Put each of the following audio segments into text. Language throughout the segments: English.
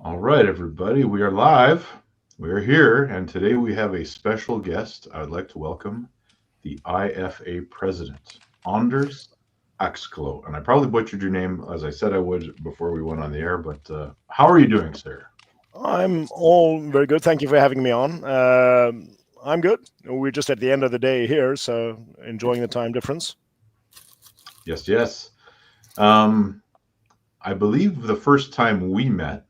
All right, everybody, we are live. We are here, and today we have a special guest. I would like to welcome the IFA president, Anders Axklo. And I probably butchered your name, as I said I would before we went on the air, but how are you doing, sir? I'm all very good. Thank you for having me on. I'm good. We're just at the end of the day here, so enjoying the time difference. Yes, yes. Um, I believe the first time we met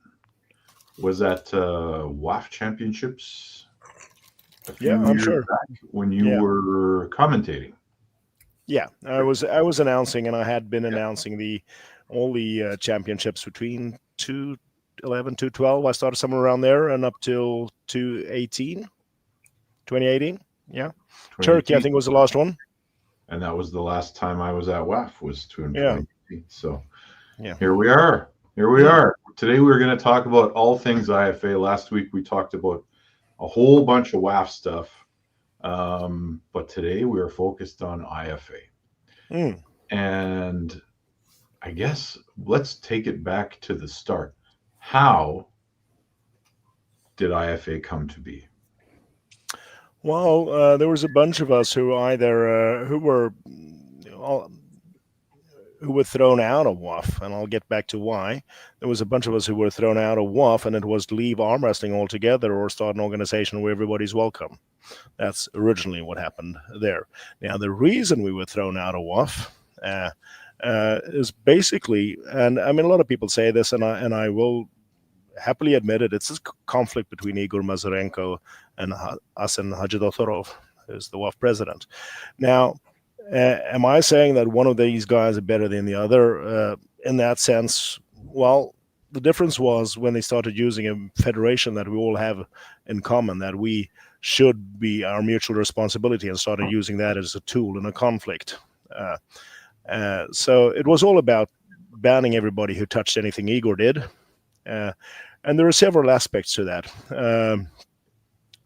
was at WAF Championships a Yeah, few I'm years sure. back when you Yeah, were commentating. yeah. I was announcing, and I had been announcing the all the championships between 2011, 2012. I started somewhere around there, and up till 2018. Yeah, Turkey, I 2018. think, was the last one. And that was the last time I was at WAF was in Yeah, 2018. So yeah. here we are. Here we Mm. are. Today we're going to talk about all things IFA. Last week we talked about a whole bunch of WAF stuff, but today we are focused on IFA. Mm. And I guess let's take it back to the start. How did IFA come to be? Well, there was a bunch of us who either all, who were thrown out of WAF, and I'll get back to why. There was a bunch of us who were thrown out of WAF, and it was to leave arm wrestling altogether or start an organization where everybody's welcome. That's originally what happened there. Now, the reason we were thrown out of WAF is basically, and I mean, a lot of people say this, and I will happily admit it, it's a conflict between Igor Mazurenko and Asen Hajidotorov, who's the WAF president. Now, am I saying that one of these guys is better than the other? In that sense, well, the difference was when they started using a federation that we all have in common, that we should be our mutual responsibility, and started using that as a tool in a conflict. So it was all about banning everybody who touched anything Igor did. And there are several aspects to that.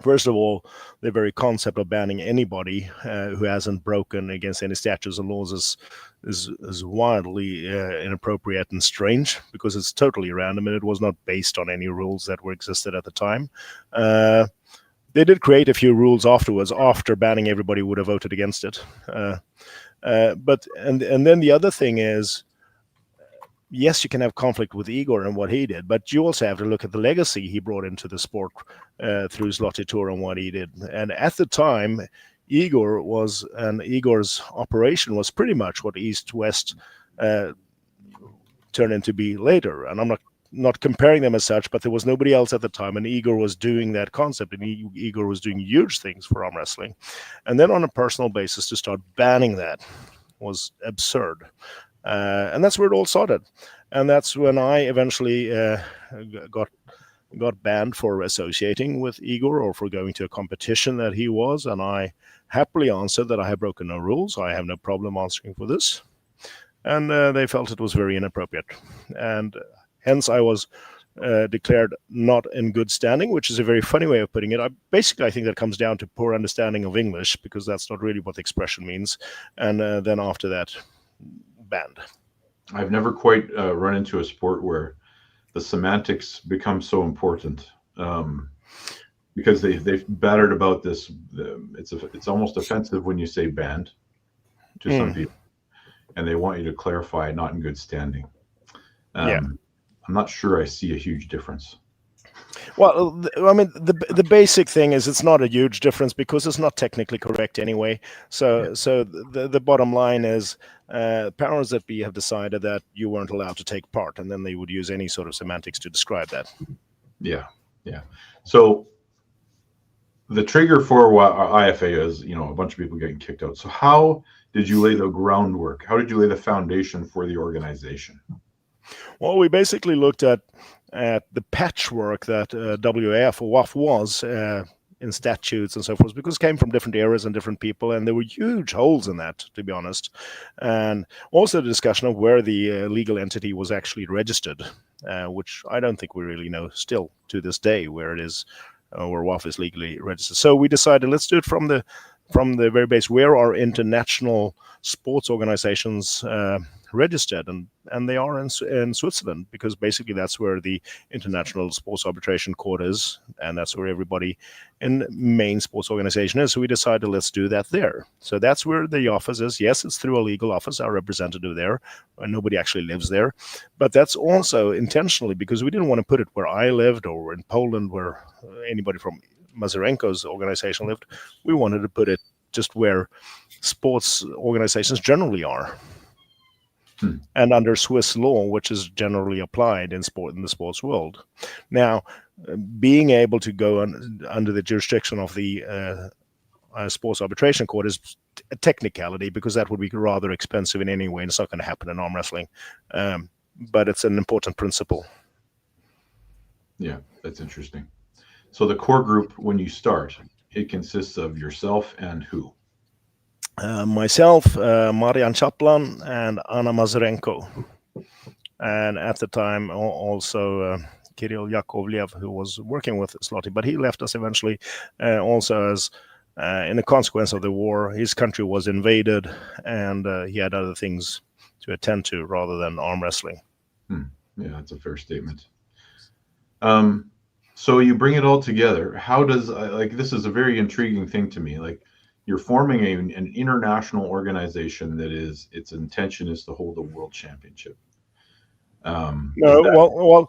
First of all, the very concept of banning anybody who hasn't broken against any statutes and laws is wildly inappropriate and strange, because it's totally random and it was not based on any rules that were existed at the time. They did create a few rules afterwards, after banning everybody who would have voted against it. But then the other thing is, yes, you can have conflict with Igor and what he did, but you also have to look at the legacy he brought into the sport through Zloty Tour and what he did. And at the time, Igor's operation was pretty much what East West turned into be later. And I'm not comparing them as such, but there was nobody else at the time, and Igor was doing that concept, and Igor was doing huge things for arm wrestling. And then on a personal basis, to start banning that was absurd. And that's where it all started. And that's when I eventually got banned for associating with Igor or for going to a competition that he was. And I happily answered that I have broken no rules. I have no problem answering for this. And they felt it was very inappropriate. And hence I was declared not in good standing, which is a very funny way of putting it. I think that comes down to poor understanding of English, because that's not really what the expression means. And then after that, banned. I've never quite run into a sport where the semantics become so important, because they've battered about this. It's almost offensive when you say banned to some people, and they want you to clarify not in good standing. Yeah. I'm not sure I see a huge difference. Well, I mean, the basic thing is it's not a huge difference, because it's not technically correct anyway. So the bottom line is, powers that be have decided that you weren't allowed to take part, and then they would use any sort of semantics to describe that. Yeah. So the trigger for what IFA is, a bunch of people getting kicked out. So how did you lay the groundwork? How did you lay the foundation for the organization? Well, we basically looked at the patchwork that WAF or WAF was in statutes and so forth, because it came from different eras and different people, and there were huge holes in that, to be honest. And also the discussion of where the legal entity was actually registered, which I don't think we really know still to this day where it is, where WAF is legally registered. So we decided, let's do it from the very base. Where are international sports organizations registered, and they are in Switzerland, because basically that's where the International Sports Arbitration Court is, and that's where everybody in main sports organization is. So we decided, let's do that there. So that's where the office is. Yes, it's through a legal office, our representative there, and nobody actually lives there. But that's also intentionally because we didn't want to put it where I lived or in Poland where anybody from Mazurenko's organization lived. We wanted to put it just where sports organizations generally are, and under Swiss law, which is generally applied in the sports world. Now, being able to go under the jurisdiction of the sports arbitration court is a technicality, because that would be rather expensive in any way, and it's not going to happen in arm wrestling. But it's an important principle. Yeah, that's interesting. So the core group, when you start, it consists of yourself and who? Myself, Marian Chaplan, and Anna Mazurenko. And at the time, also Kirill Yakovlev, who was working with Slotty, but he left us eventually, also as in a consequence of the war. His country was invaded, and he had other things to attend to rather than arm wrestling. Yeah, that's a fair statement. So you bring it all together. How does, this is a very intriguing thing to me. Like, you're forming an international organization that its intention is to hold a world championship. No,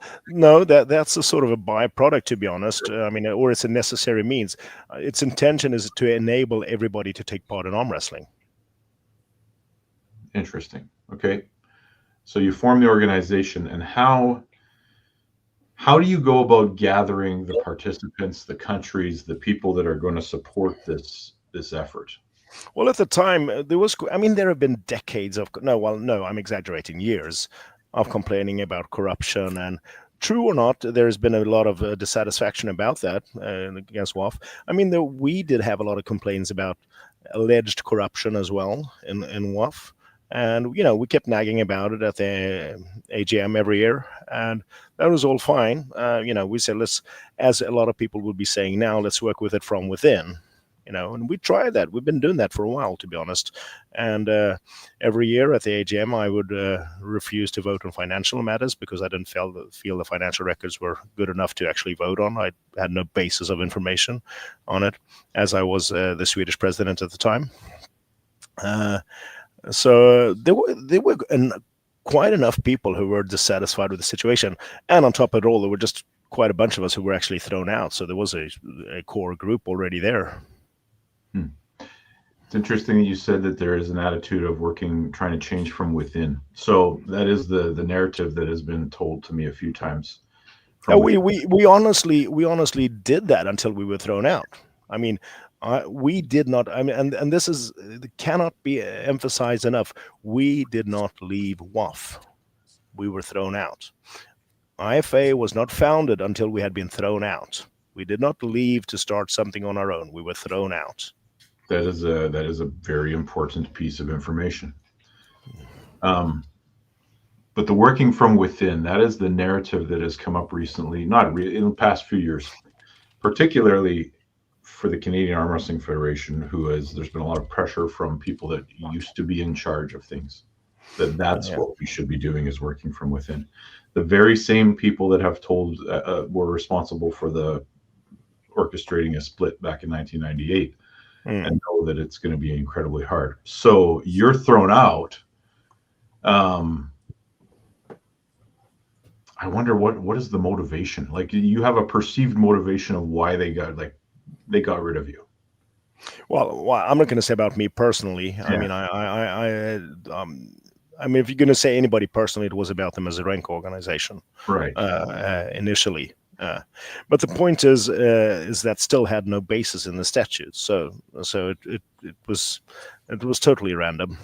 that's a sort of a byproduct, to be honest. I mean, or it's a necessary means. Its intention is to enable everybody to take part in arm wrestling. Interesting. Okay. So you form the organization, and how do you go about gathering the participants, the countries, the people that are going to support this effort? Well, at the time, there have been decades of, I'm exaggerating, years of complaining about corruption. And true or not, there's been a lot of dissatisfaction about that against WAF. I mean, we did have a lot of complaints about alleged corruption as well in WAF. And, we kept nagging about it at the AGM every year, and that was all fine. We said, as a lot of people would be saying now, let's work with it from within. And we tried that. We've been doing that for a while, to be honest. And every year at the AGM, I would refuse to vote on financial matters because I didn't feel the financial records were good enough to actually vote on. I had no basis of information on it, as I was the Swedish president at the time. So there were quite enough people who were dissatisfied with the situation. And on top of it all, there were just quite a bunch of us who were actually thrown out. So there was a core group already there. It's interesting that you said that there is an attitude of trying to change from within. So that is the narrative that has been told to me a few times. We honestly did that until we were thrown out. I mean, we did not. I mean, and this cannot be emphasized enough. We did not leave WAF. We were thrown out. IFA was not founded until we had been thrown out. We did not leave to start something on our own. We were thrown out. That is a very important piece of information. But the working from within, that is the narrative that has come up recently, in the past few years, particularly for the Canadian Arm Wrestling Federation, there's been a lot of pressure from people that used to be in charge of things. That's what we should be doing, is working from within. The very same people that have were responsible for the orchestrating a split back in 1998 and know that it's going to be incredibly hard. So you're thrown out. I wonder what is the motivation? Like, you have a perceived motivation of why they got rid of you. Well, I'm not going to say about me personally. Yeah. I mean, I mean, if you're going to say anybody personally, it was about the Mazurenko organization, right? Initially, but the point is that still had no basis in the statute. So it was totally random.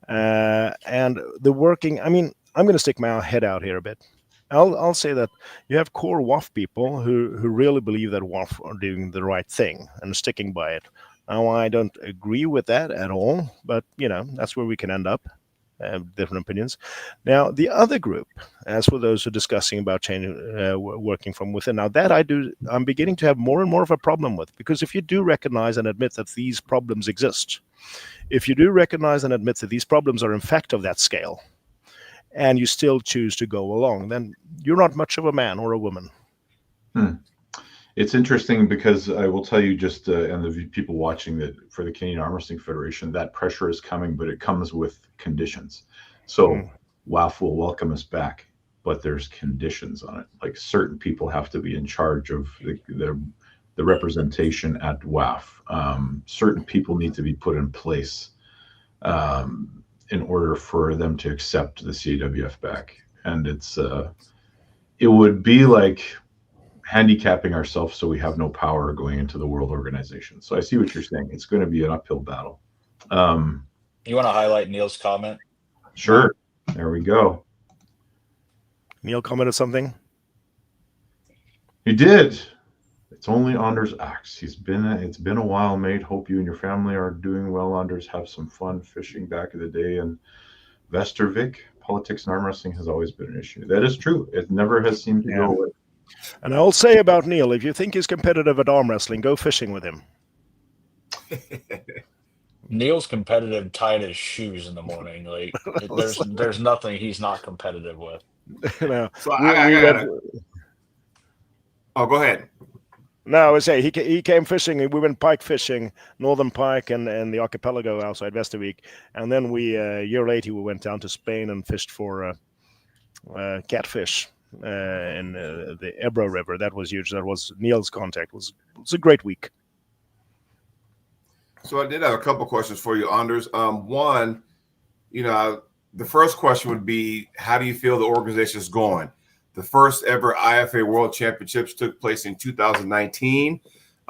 And the working. I mean, I'm going to stick my head out here a bit. I'll say that you have core WAF people who really believe that WAF are doing the right thing and sticking by it. Now, I don't agree with that at all, but that's where we can end up. different opinions. Now, the other group, as for those who are discussing about changing, working from within, now that I'm beginning to have more and more of a problem with, because if you do recognize and admit that these problems exist, if you do recognize and admit that these problems are in fact of that scale, and you still choose to go along, then you're not much of a man or a woman. It's interesting because I will tell you just, and the people watching, that for the Canadian Arm Wrestling Federation, that pressure is coming, but it comes with conditions. So WAF will welcome us back, but there's conditions on it. Like certain people have to be in charge of the representation at WAF. Certain people need to be put in place in order for them to accept the CAWF back. And it would be like handicapping ourselves so we have no power going into the world organization. So I see what you're saying. It's going to be an uphill battle. You want to highlight Neil's comment? Sure. There we go. Neil commented something? He did. It's only Anders Axe. It's been a while, mate. Hope you and your family are doing well. Anders, have some fun fishing back in the day. And Vestervik, politics and arm wrestling has always been an issue. That is true. It never has seemed to go away. And I'll say about Neil, if you think he's competitive at arm wrestling, go fishing with him. Neil's competitive tied his shoes in the morning. Like there's nothing he's not competitive with. No, so I gotta. Oh, go ahead. No, I would say he came fishing. We went pike fishing, northern pike and the archipelago outside Vestervik. And then a year later, we went down to Spain and fished for catfish in the Ebro River. That was huge. That was Neil's contact. It was a great week. So I did have a couple questions for you, Anders. One, the first question would be, how do you feel the organization is going? The first ever IFA World Championships took place in 2019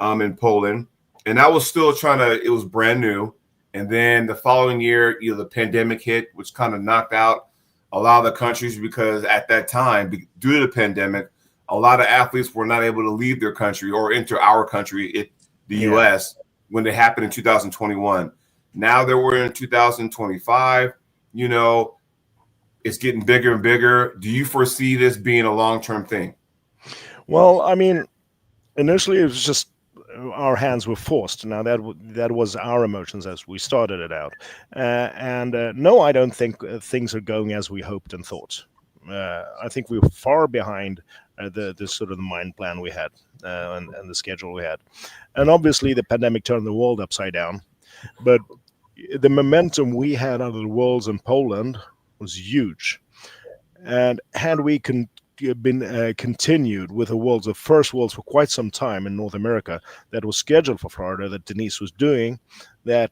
in Poland. And I was still it was brand new. And then the following year, the pandemic hit, which kind of knocked out a lot of the countries, because at that time, due to the pandemic, a lot of athletes were not able to leave their country or enter our country, the U.S., when it happened in 2021. Now that we're in 2025, it's getting bigger and bigger. Do you foresee this being a long-term thing? Well, I mean, initially it was just our hands were forced. Now that was our emotions as we started it out. No, I don't think things are going as we hoped and thought. I think we were far behind the sort of the mind plan we had and the schedule we had. And obviously the pandemic turned the world upside down. But the momentum we had out of the Worlds in Poland was huge. And had we been continued with the first Worlds for quite some time in North America that was scheduled for Florida, that Denise was doing, that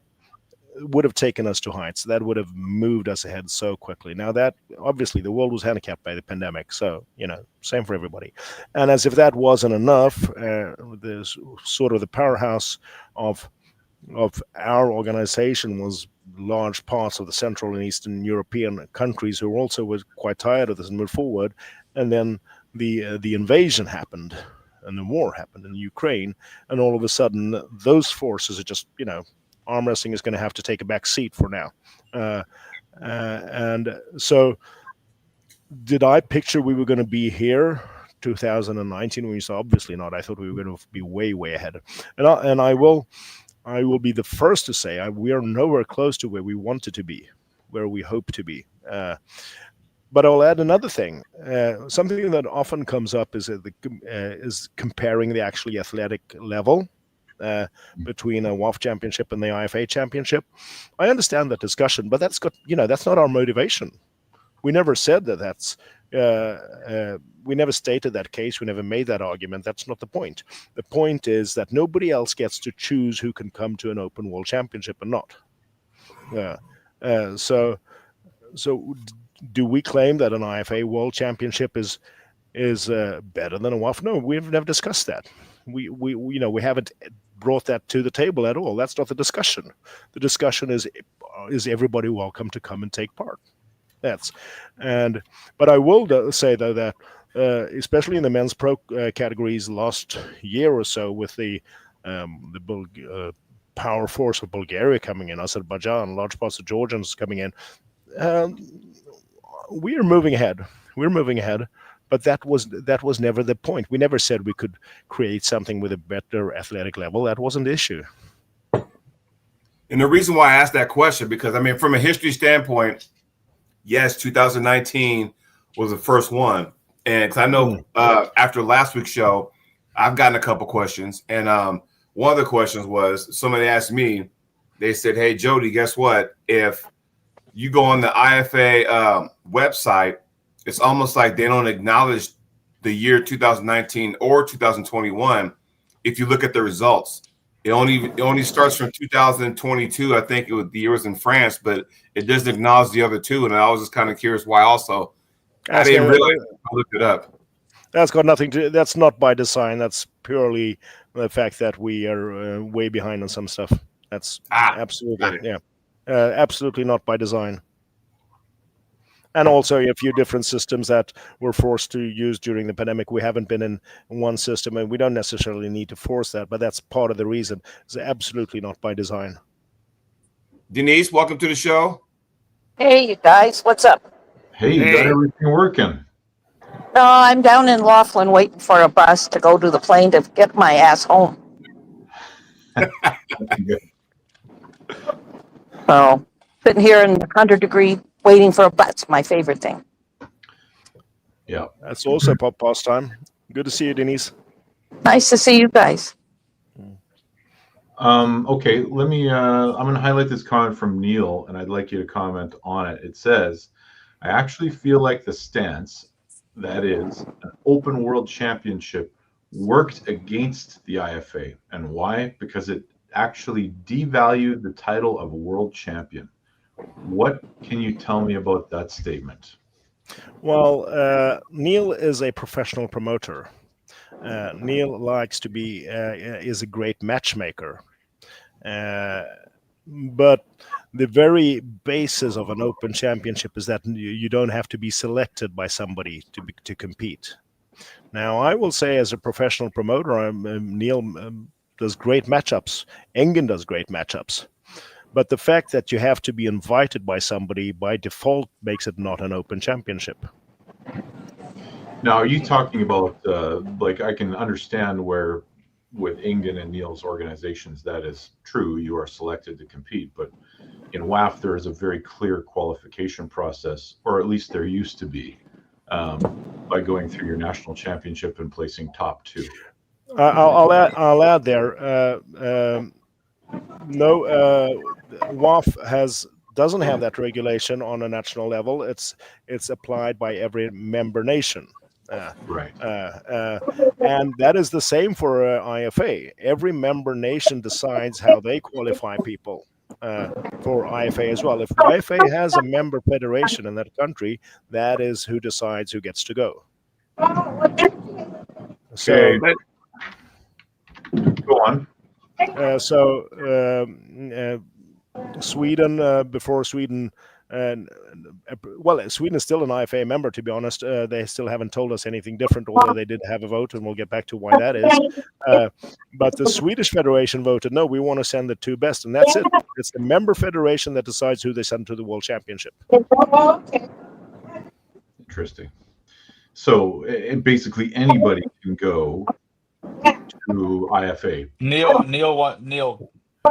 would have taken us to heights. That would have moved us ahead so quickly. Now that obviously the world was handicapped by the pandemic, so same for everybody. And as if that wasn't enough, the sort of the powerhouse of our organization was large parts of the Central and Eastern European countries who also were quite tired of this and moved forward. And then the invasion happened, and the war happened in Ukraine, and all of a sudden those forces are just arm wrestling is going to have to take a back seat for now. And so did I picture we were going to be here 2019 when you saw? Obviously not. I thought we were going to be way ahead. And I will be the first to say we are nowhere close to where we wanted to be, where we hope to be. But I'll add another thing. Something that often comes up is comparing the actually athletic level between a WAF championship and the IFA championship. I understand that discussion, but that's not our motivation. We never said that's we never stated that case. We never made that argument. That's not the point. The point is that nobody else gets to choose who can come to an open world championship and not. So do we claim that an IFA world championship is better than a WAF? No, we've never discussed that. We haven't brought that to the table at all. That's not the discussion. The discussion is everybody welcome to come and take part? But I will say though that especially in the men's pro categories last year or so, with the power force of Bulgaria coming in, Azerbaijan, large parts of Georgians coming in, we're moving ahead. We're moving ahead, but that was never the point. We never said we could create something with a better athletic level. That wasn't the issue. And the reason why I asked that question, because I mean, from a history standpoint, yes, 2019 was the first one. And 'cause I know after last week's show, I've gotten a couple questions. And one of the questions was somebody asked me, they said, "Hey, Jody, guess what? If you go on the IFA website, it's almost like they don't acknowledge the year 2019 or 2021 if you look at the results. It only starts from 2022. I think the year was in France, but it doesn't acknowledge the other two. And I was just kind of curious why also. I didn't realize I looked it up. That's got nothing to. That's not by design. That's purely the fact that we are way behind on some stuff. That's absolutely absolutely not by design. And also a few different systems that we're forced to use during the pandemic. We haven't been in one system, and we don't necessarily need to force that, but that's part of the reason. It's absolutely not by design. Denise, welcome to the show. Hey, you guys, what's up? Hey, you got everything working. No, I'm down in Laughlin waiting for a bus to go to the plane to get my ass home. So, sitting here in 100-degree waiting for a bus, my favorite thing. Yeah. That's also pop pastime. Good to see you, Denise. Nice to see you guys. Okay, let me, I'm going to highlight this comment from Neil, and I'd like you to comment on it. It says, I actually feel like the stance, that is, an open world championship, worked against the IFA. And why? Because it actually devalued the title of world champion. What can you tell me about that statement? Well, Neil is a professional promoter. Neil likes to be, is a great matchmaker. But the very basis of an open championship is that you don't have to be selected by somebody to compete. Now, I will say as a professional promoter, Neil does great matchups. Engen does great matchups. But the fact that you have to be invited by somebody by default makes it not an open championship. Now, are you talking about, like, I can understand where with Engen and Neil's organizations, that is true. You are selected to compete. But in WAF, there is a very clear qualification process, or at least there used to be, by going through your national championship and placing top 2. I'll add there. WAF doesn't have that regulation on a national level. It's applied by every member nation. Right. And that is the same for IFA. Every member nation decides how they qualify people for IFA as well. If IFA has a member federation in that country, that is who decides who gets to go. Okay. Go on. Sweden, before Sweden, Sweden is still an IFA member, to be honest. They still haven't told us anything different, although they did have a vote, and we'll get back to why that is. But the Swedish Federation voted, no, we want to send the 2 best, and that's it. It's the member federation that decides who they send to the World Championship. Interesting. So basically anybody can go to IFA.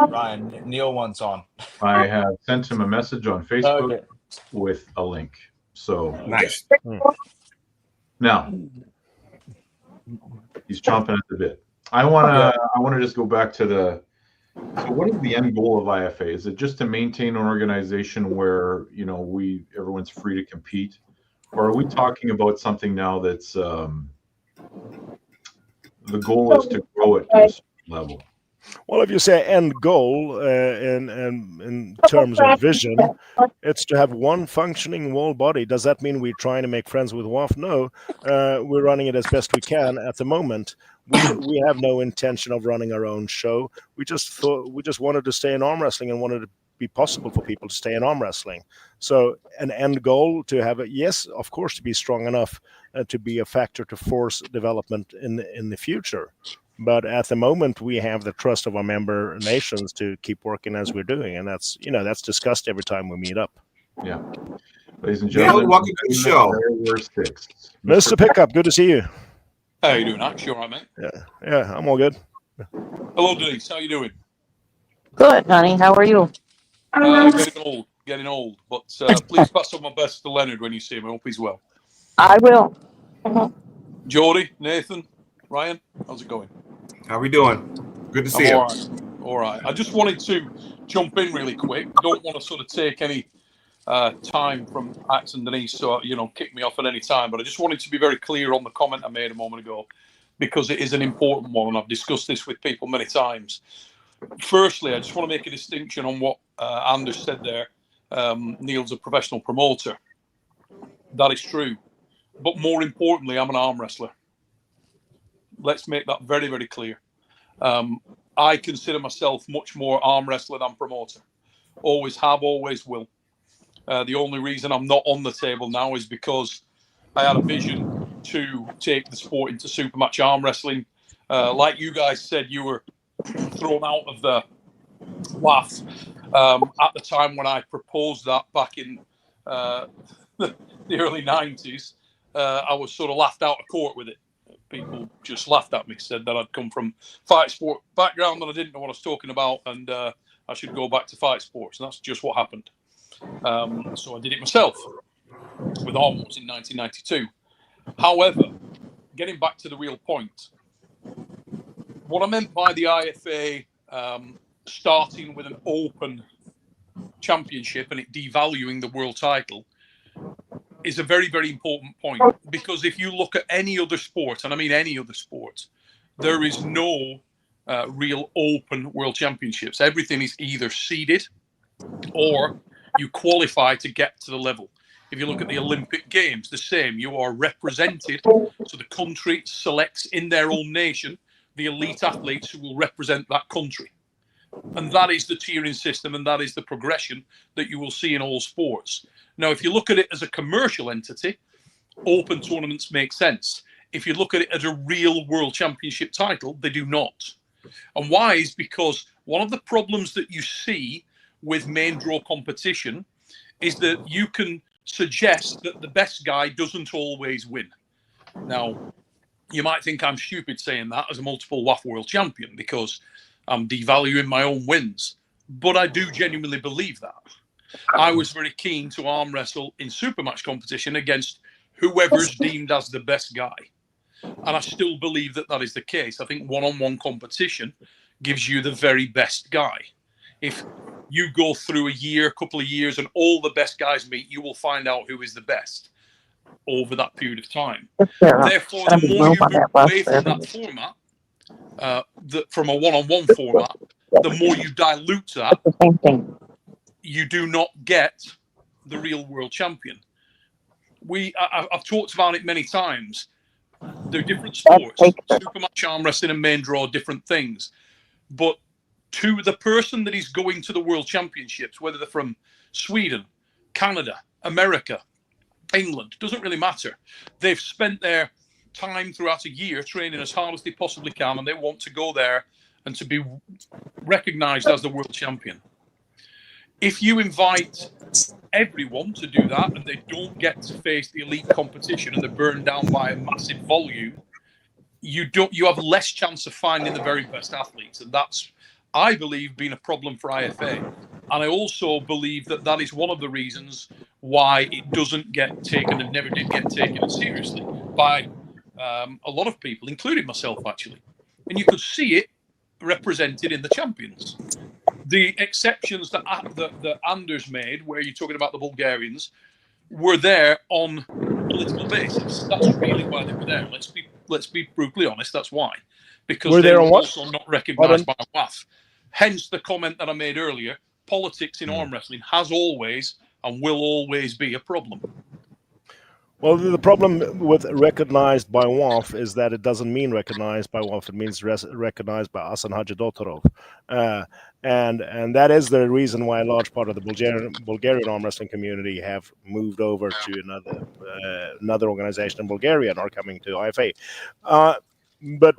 Ryan, Neil wants on. I have sent him a message on Facebook with a link. So Nice. Now he's chomping at the bit. I want to just go back to so what is the end goal of IFA? Is it just to maintain an organization where, everyone's free to compete? Or are we talking about something now that's the goal is to grow it to a certain level? Well, if you say end goal in terms of vision, it's to have one functioning wall body. Does that mean we're trying to make friends with WAF? No, we're running it as best we can at the moment. We have no intention of running our own show. We just wanted to stay in arm wrestling and wanted to be possible for people to stay in arm wrestling. So an end goal to have yes, of course, to be strong enough to be a factor to force development in the future. But at the moment, we have the trust of our member nations to keep working as we're doing, and that's discussed every time we meet up. Yeah. Ladies and Neil, gentlemen, welcome to the show. there were 6. Mr. Pickup, good to see you. How you doing, Ash? You all right, mate? Yeah, I'm all good. Hello, Denise. How you doing? Good, honey. How are you? Getting old. But please pass on my best to Leonard when you see him. I hope he's well. I will. Mhm. Jody, Nathan, Ryan, how's it going? How we doing? Good to see you. All right. All right. I just wanted to jump in really quick. Don't want to sort of take any time from Ax and Denise, so kick me off at any time. But I just wanted to be very clear on the comment I made a moment ago, because it is an important one, and I've discussed this with people many times. Firstly, I just want to make a distinction on what Anders said there. Neil's a professional promoter. That is true. But more importantly, I'm an arm wrestler. Let's make that very, very clear. I consider myself much more arm wrestler than promoter. Always have, always will. The only reason I'm not on the table now is because I had a vision to take the sport into supermatch arm wrestling. Like you guys said, you were thrown out of the WAF at the time when I proposed that back in the early 90s. I was sort of laughed out of court with it. People just laughed at me, said that I'd come from fight sport background and I didn't know what I was talking about, and I should go back to fight sports. And that's just what happened. So I did it myself with Armwrestling in 1992. However, getting back to the real point, what I meant by the IFA starting with an open championship and it devaluing the world title is a very, very important point, because if you look at any other sport, and I mean any other sport, there is no real open world championships. Everything is either seeded or you qualify to get to the level. If you look at the Olympic Games, the same. You are represented, so the country selects in their own nation the elite athletes who will represent that country. And that is the tiering system, and that is the progression that you will see in all sports. Now, if you look at it as a commercial entity, open tournaments make sense. If you look at it as a real world championship title, they do not. And why is because one of the problems that you see with main draw competition is that you can suggest that the best guy doesn't always win. Now, you might think I'm stupid saying that as a multiple WAF world champion because I'm devaluing my own wins. But I do genuinely believe that. I was very keen to arm wrestle in supermatch competition against whoever's deemed as the best guy. And I still believe that that is the case. I think one-on-one competition gives you the very best guy. If you go through a couple of years, and all the best guys meet, you will find out who is the best over that period of time. Therefore, the more you move away from that format, from a one-on-one format, the more you dilute that, you do not get the real world champion. I've talked about it many times. They're different sports. Supermatch arm wrestling and main draw are different things. But to the person that is going to the world championships, whether they're from Sweden, Canada, America, England, doesn't really matter. They've spent their time throughout a year training as hard as they possibly can, and they want to go there and to be recognized as the world champion. If you invite everyone to do that and they don't get to face the elite competition and they're burned down by a massive volume, you have less chance of finding the very best athletes. And that's, I believe, been a problem for IFA. And I also believe that that is one of the reasons why it doesn't get taken and never did get taken seriously by a lot of people, including myself, actually. And you could see it represented in the champions. The exceptions that Anders made, where you're talking about the Bulgarians, were there on political basis. That's really why they were there. Let's be brutally honest. That's why, because they were also not recognised by WAF. Hence the comment that I made earlier. Politics in arm wrestling has always and will always be a problem. Well, the problem with recognized by WAF is that it doesn't mean recognized by WAF. It means recognized by Asan Hadjidotorov. And that is the reason why a large part of the Bulgarian arm wrestling community have moved over to another organization in Bulgaria and are coming to IFA. But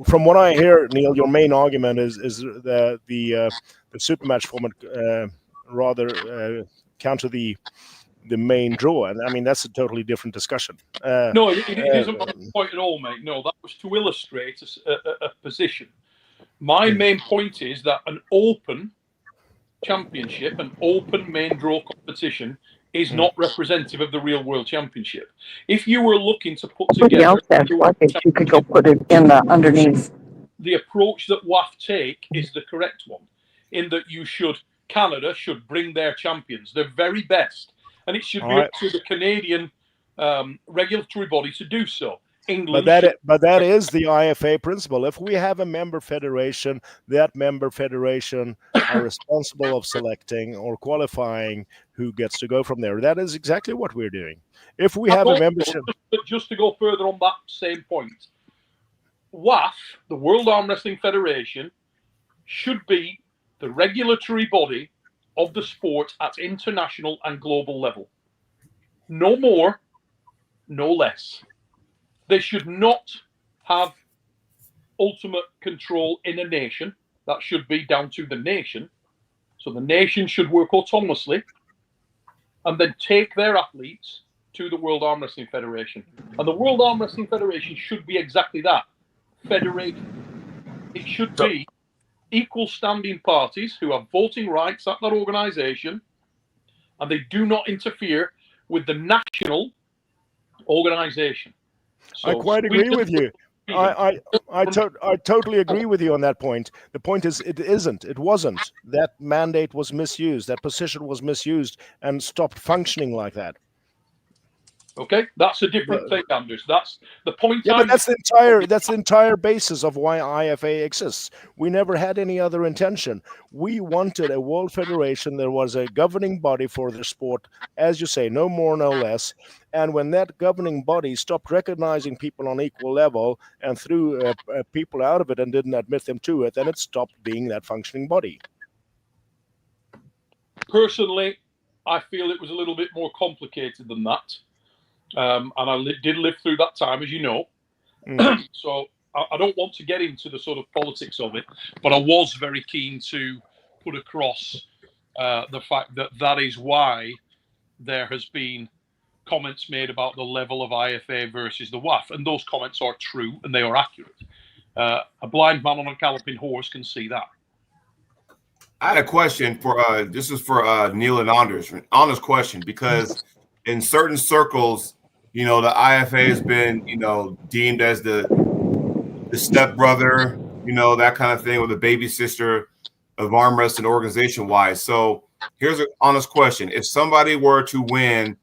from what I hear, Neil, your main argument is the supermatch format rather counter the main draw. And I mean, that's a totally different discussion. No, it isn't my point at all, mate. No, that was to illustrate a position. My main point is that an open championship, an open main draw competition, is not representative of the real world championship. If you were looking to put together, you could go put it in the underneath. the approach that WAF take is the correct one, in that Canada should bring their champions, their very best, and it should be up to the Canadian regulatory body to do so. England, but that is the IFA principle. If we have a member federation, that member federation are responsible of selecting or qualifying who gets to go from there. That is exactly what we're doing. If we have a membership, but just to go further on that same point, WAF, the World Arm Wrestling Federation, should be the regulatory body of the sport at international and global level. No more, no less. They should not have ultimate control in a nation. That should be down to the nation. So the nation should work autonomously and then take their athletes to the World Arm Wrestling Federation. And the World Arm Wrestling Federation should be exactly that, federation. It should be equal standing parties who have voting rights at that organization, and they do not interfere with the national organization. So I quite agree with you. I totally agree with you on that point. The point is, it wasn't. That mandate was misused. That position was misused and stopped functioning like that. Okay, that's a different thing, Anders. That's the point. Yeah, but that's the entire basis of why IFA exists. We never had any other intention. We wanted a world federation. There was a governing body for the sport, as you say, no more, no less. And when that governing body stopped recognizing people on equal level and threw people out of it and didn't admit them to it, then it stopped being that functioning body. Personally, I feel it was a little bit more complicated than that. And I did live through that time, as you know. So I don't want to get into the sort of politics of it, but I was very keen to put across the fact that that is why there has been comments made about the level of IFA versus the WAF, and those comments are true and they are accurate. A blind man on a galloping horse can see that. I had a question for this is for Neil and Anders. Honest question, because in certain circles, you know, the IFA has been, you know, deemed as the stepbrother, you know, that kind of thing, or the baby sister of arm wrestling organization wise. So here's an honest question. If somebody were to win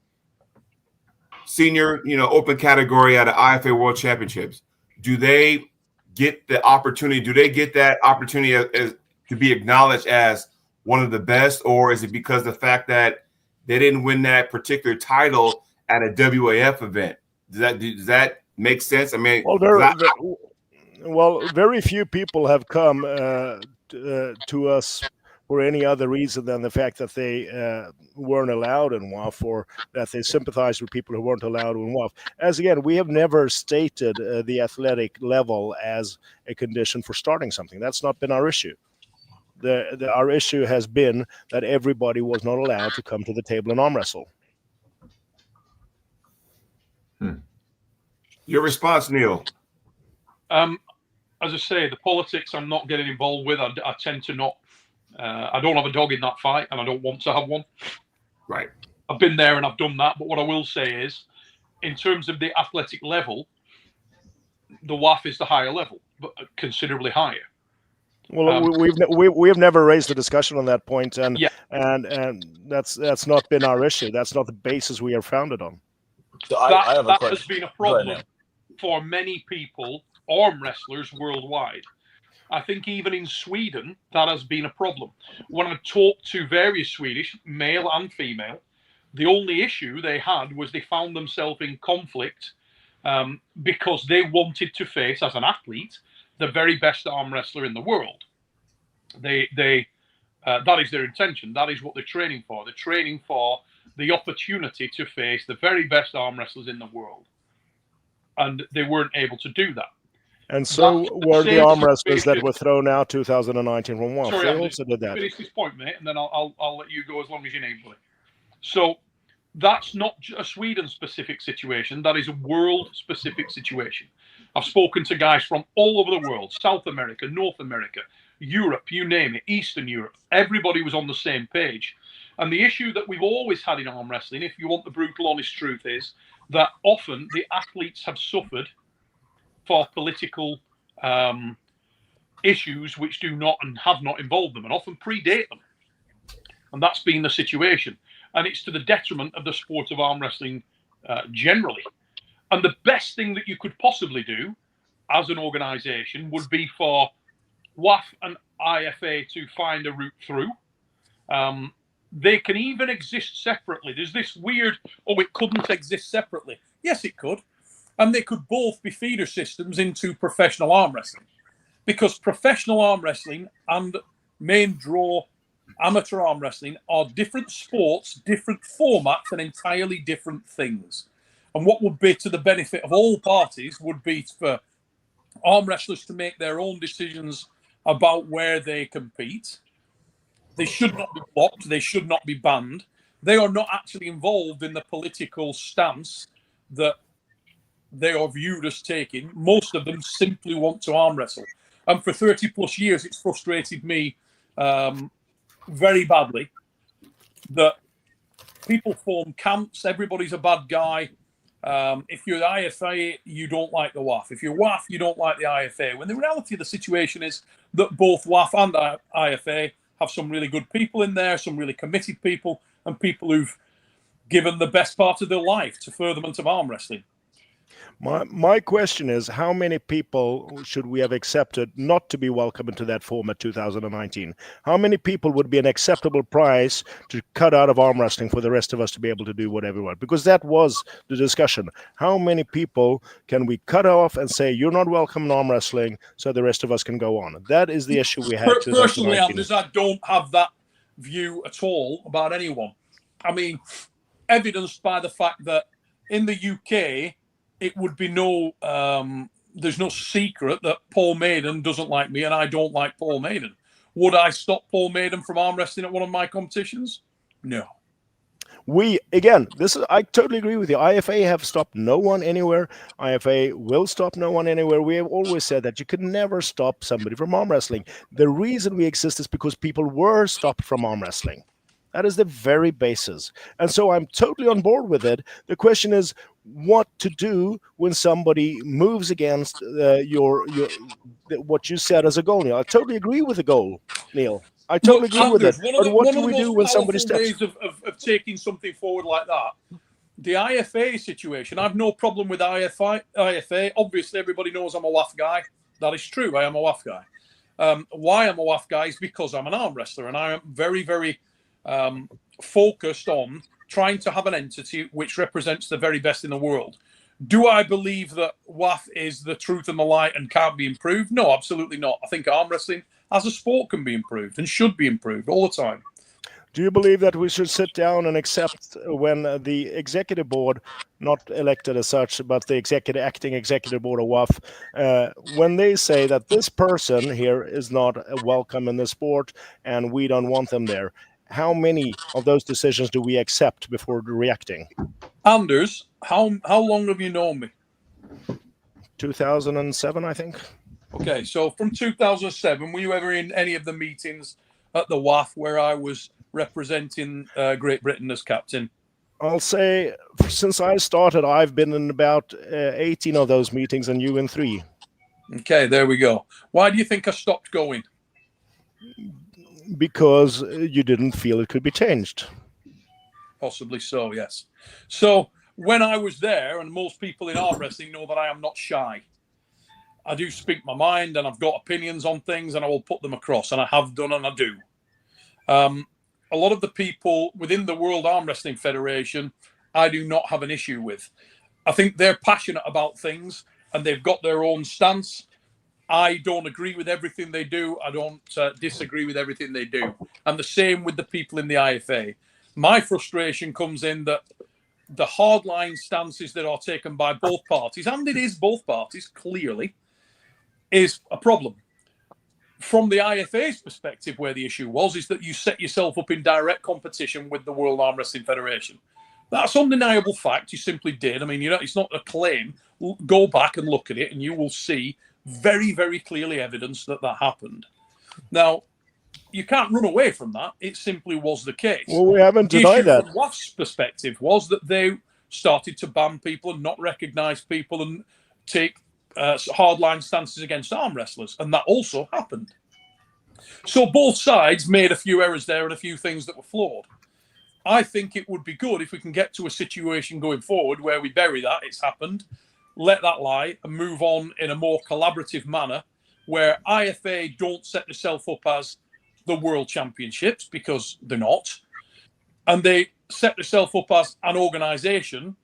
senior, you know, open category at an IFA World Championships, do they get the opportunity? Do they get that opportunity as to be acknowledged as one of the best, or is it because the fact that they didn't win that particular title at a WAF event? Does that make sense? I mean, very few people have come to us for any other reason than the fact that they weren't allowed in WAF, or that they sympathized with people who weren't allowed in WAF. As again, we have never stated the athletic level as a condition for starting something. That's not been our issue. Our issue has been that everybody was not allowed to come to the table and arm wrestle. Your response, Neil? As I say, the politics I'm not getting involved with. I tend to not. I don't have a dog in that fight, and I don't want to have one. Right. I've been there and I've done that. But what I will say is, in terms of the athletic level, the WAF is the higher level, but considerably higher. Well, we've never raised a discussion on that point, and that's not been our issue. That's not the basis we are founded on. So I have a question. That has been a problem for many people, arm wrestlers worldwide. I think even in Sweden, that has been a problem. When I talked to various Swedish, male and female, the only issue they had was they found themselves in conflict because they wanted to face, as an athlete, the very best arm wrestler in the world. That is their intention. That is what they're training for. They're training for the opportunity to face the very best arm wrestlers in the world. And they weren't able to do that. And so were the arm wrestlers that were thrown out 2019 from WAF. They also did that. Finish this point, mate, and then I'll let you go as long as you need, buddy. So that's not a Sweden-specific situation. That is a world-specific situation. I've spoken to guys from all over the world, South America, North America, Europe, you name it, Eastern Europe. Everybody was on the same page. And the issue that we've always had in arm wrestling, if you want the brutal, honest truth, is that often the athletes have suffered for political issues which do not and have not involved them and often predate them. And that's been the situation. And it's to the detriment of the sport of arm wrestling generally. And the best thing that you could possibly do as an organisation would be for WAF and IFA to find a route through. They can even exist separately. There's this weird, it couldn't exist separately. Yes, it could. And they could both be feeder systems into professional arm wrestling. Because professional arm wrestling and main draw amateur arm wrestling are different sports, different formats, and entirely different things. And what would be to the benefit of all parties would be for arm wrestlers to make their own decisions about where they compete. They should not be blocked. They should not be banned. They are not actually involved in the political stance that they are viewed as taking. Most of them simply want to arm wrestle. And for 30 plus years, it's frustrated me very badly that people form camps. Everybody's a bad guy. If you're the IFA, you don't like the WAF. If you're WAF, you don't like the IFA. When the reality of the situation is that both WAF and IFA have some really good people in there, some really committed people, and people who've given the best part of their life to furtherment of arm wrestling. My question is, how many people should we have accepted not to be welcome into that format 2019? How many people would be an acceptable price to cut out of arm wrestling for the rest of us to be able to do whatever we want? Because that was the discussion. How many people can we cut off and say, you're not welcome in arm wrestling, so the rest of us can go on? That is the issue we had. Personally, Anders, I don't have that view at all about anyone. I mean, evidenced by the fact that in the UK, it would be there's no secret that Paul Maiden doesn't like me and I don't like Paul Maiden. Would I stop Paul Maiden from arm wrestling at one of my competitions? No. I totally agree with you. IFA have stopped no one anywhere. IFA will stop no one anywhere. We have always said that you could never stop somebody from arm wrestling. The reason we exist is because people were stopped from arm wrestling. That is the very basis. And so I'm totally on board with it. The question is what to do when somebody moves against what you said as a goal, Neil. I totally agree with the goal, Neil. I totally agree with it. But what do we do when somebody steps? Of taking something forward like that, the IFA situation, I have no problem with IFA. Obviously, everybody knows I'm a WAF guy. That is true. I am a WAF guy. Why I'm a WAF guy is because I'm an arm wrestler, and I am very, very focused on trying to have an entity which represents the very best in the world. Do I believe that WAF is the truth and the light and can't be improved? No, absolutely not. I think arm wrestling as a sport can be improved and should be improved all the time. Do you believe that we should sit down and accept when the executive board, not elected as such, but the acting executive board of WAF, when they say that this person here is not welcome in the sport and we don't want them there, how many of those decisions do we accept before reacting? Anders, how long have you known me? 2007, I think. Okay, so from 2007, were you ever in any of the meetings at the WAF where I was representing Great Britain as captain? I'll say since I started, I've been in about 18 of those meetings and you in 3. Okay, there we go. Why do you think I stopped going? Because you didn't feel it could be changed. Possibly so, yes. So when I was there, and most people in arm wrestling know that I am not shy. I do speak my mind and I've got opinions on things and I will put them across, and I have done and I do. A lot of the people within the World Arm Wrestling Federation, I do not have an issue with. I think they're passionate about things and they've got their own stance. I don't agree with everything they do. I don't disagree with everything they do. And the same with the people in the IFA. My frustration comes in that the hardline stances that are taken by both parties, and it is both parties, clearly, is a problem. from the IFA's perspective, where the issue was, is that you set yourself up in direct competition with the World Arm Wrestling Federation. That's undeniable fact. You simply did. I mean, it's not a claim. Go back and look at it, and you will see very, very clearly evidence that happened. Now, you can't run away from that. It simply was the case. Well, we haven't The denied issue that. from WAF's perspective was that they started to ban people and not recognise people and take hardline stances against arm wrestlers, and that also happened. So both sides made a few errors there and a few things that were flawed. I think it would be good if we can get to a situation going forward where we bury that, it's happened, let that lie, and move on in a more collaborative manner, where IFA don't set themselves up as the World Championships, because they're not, and they set themselves up as an organisation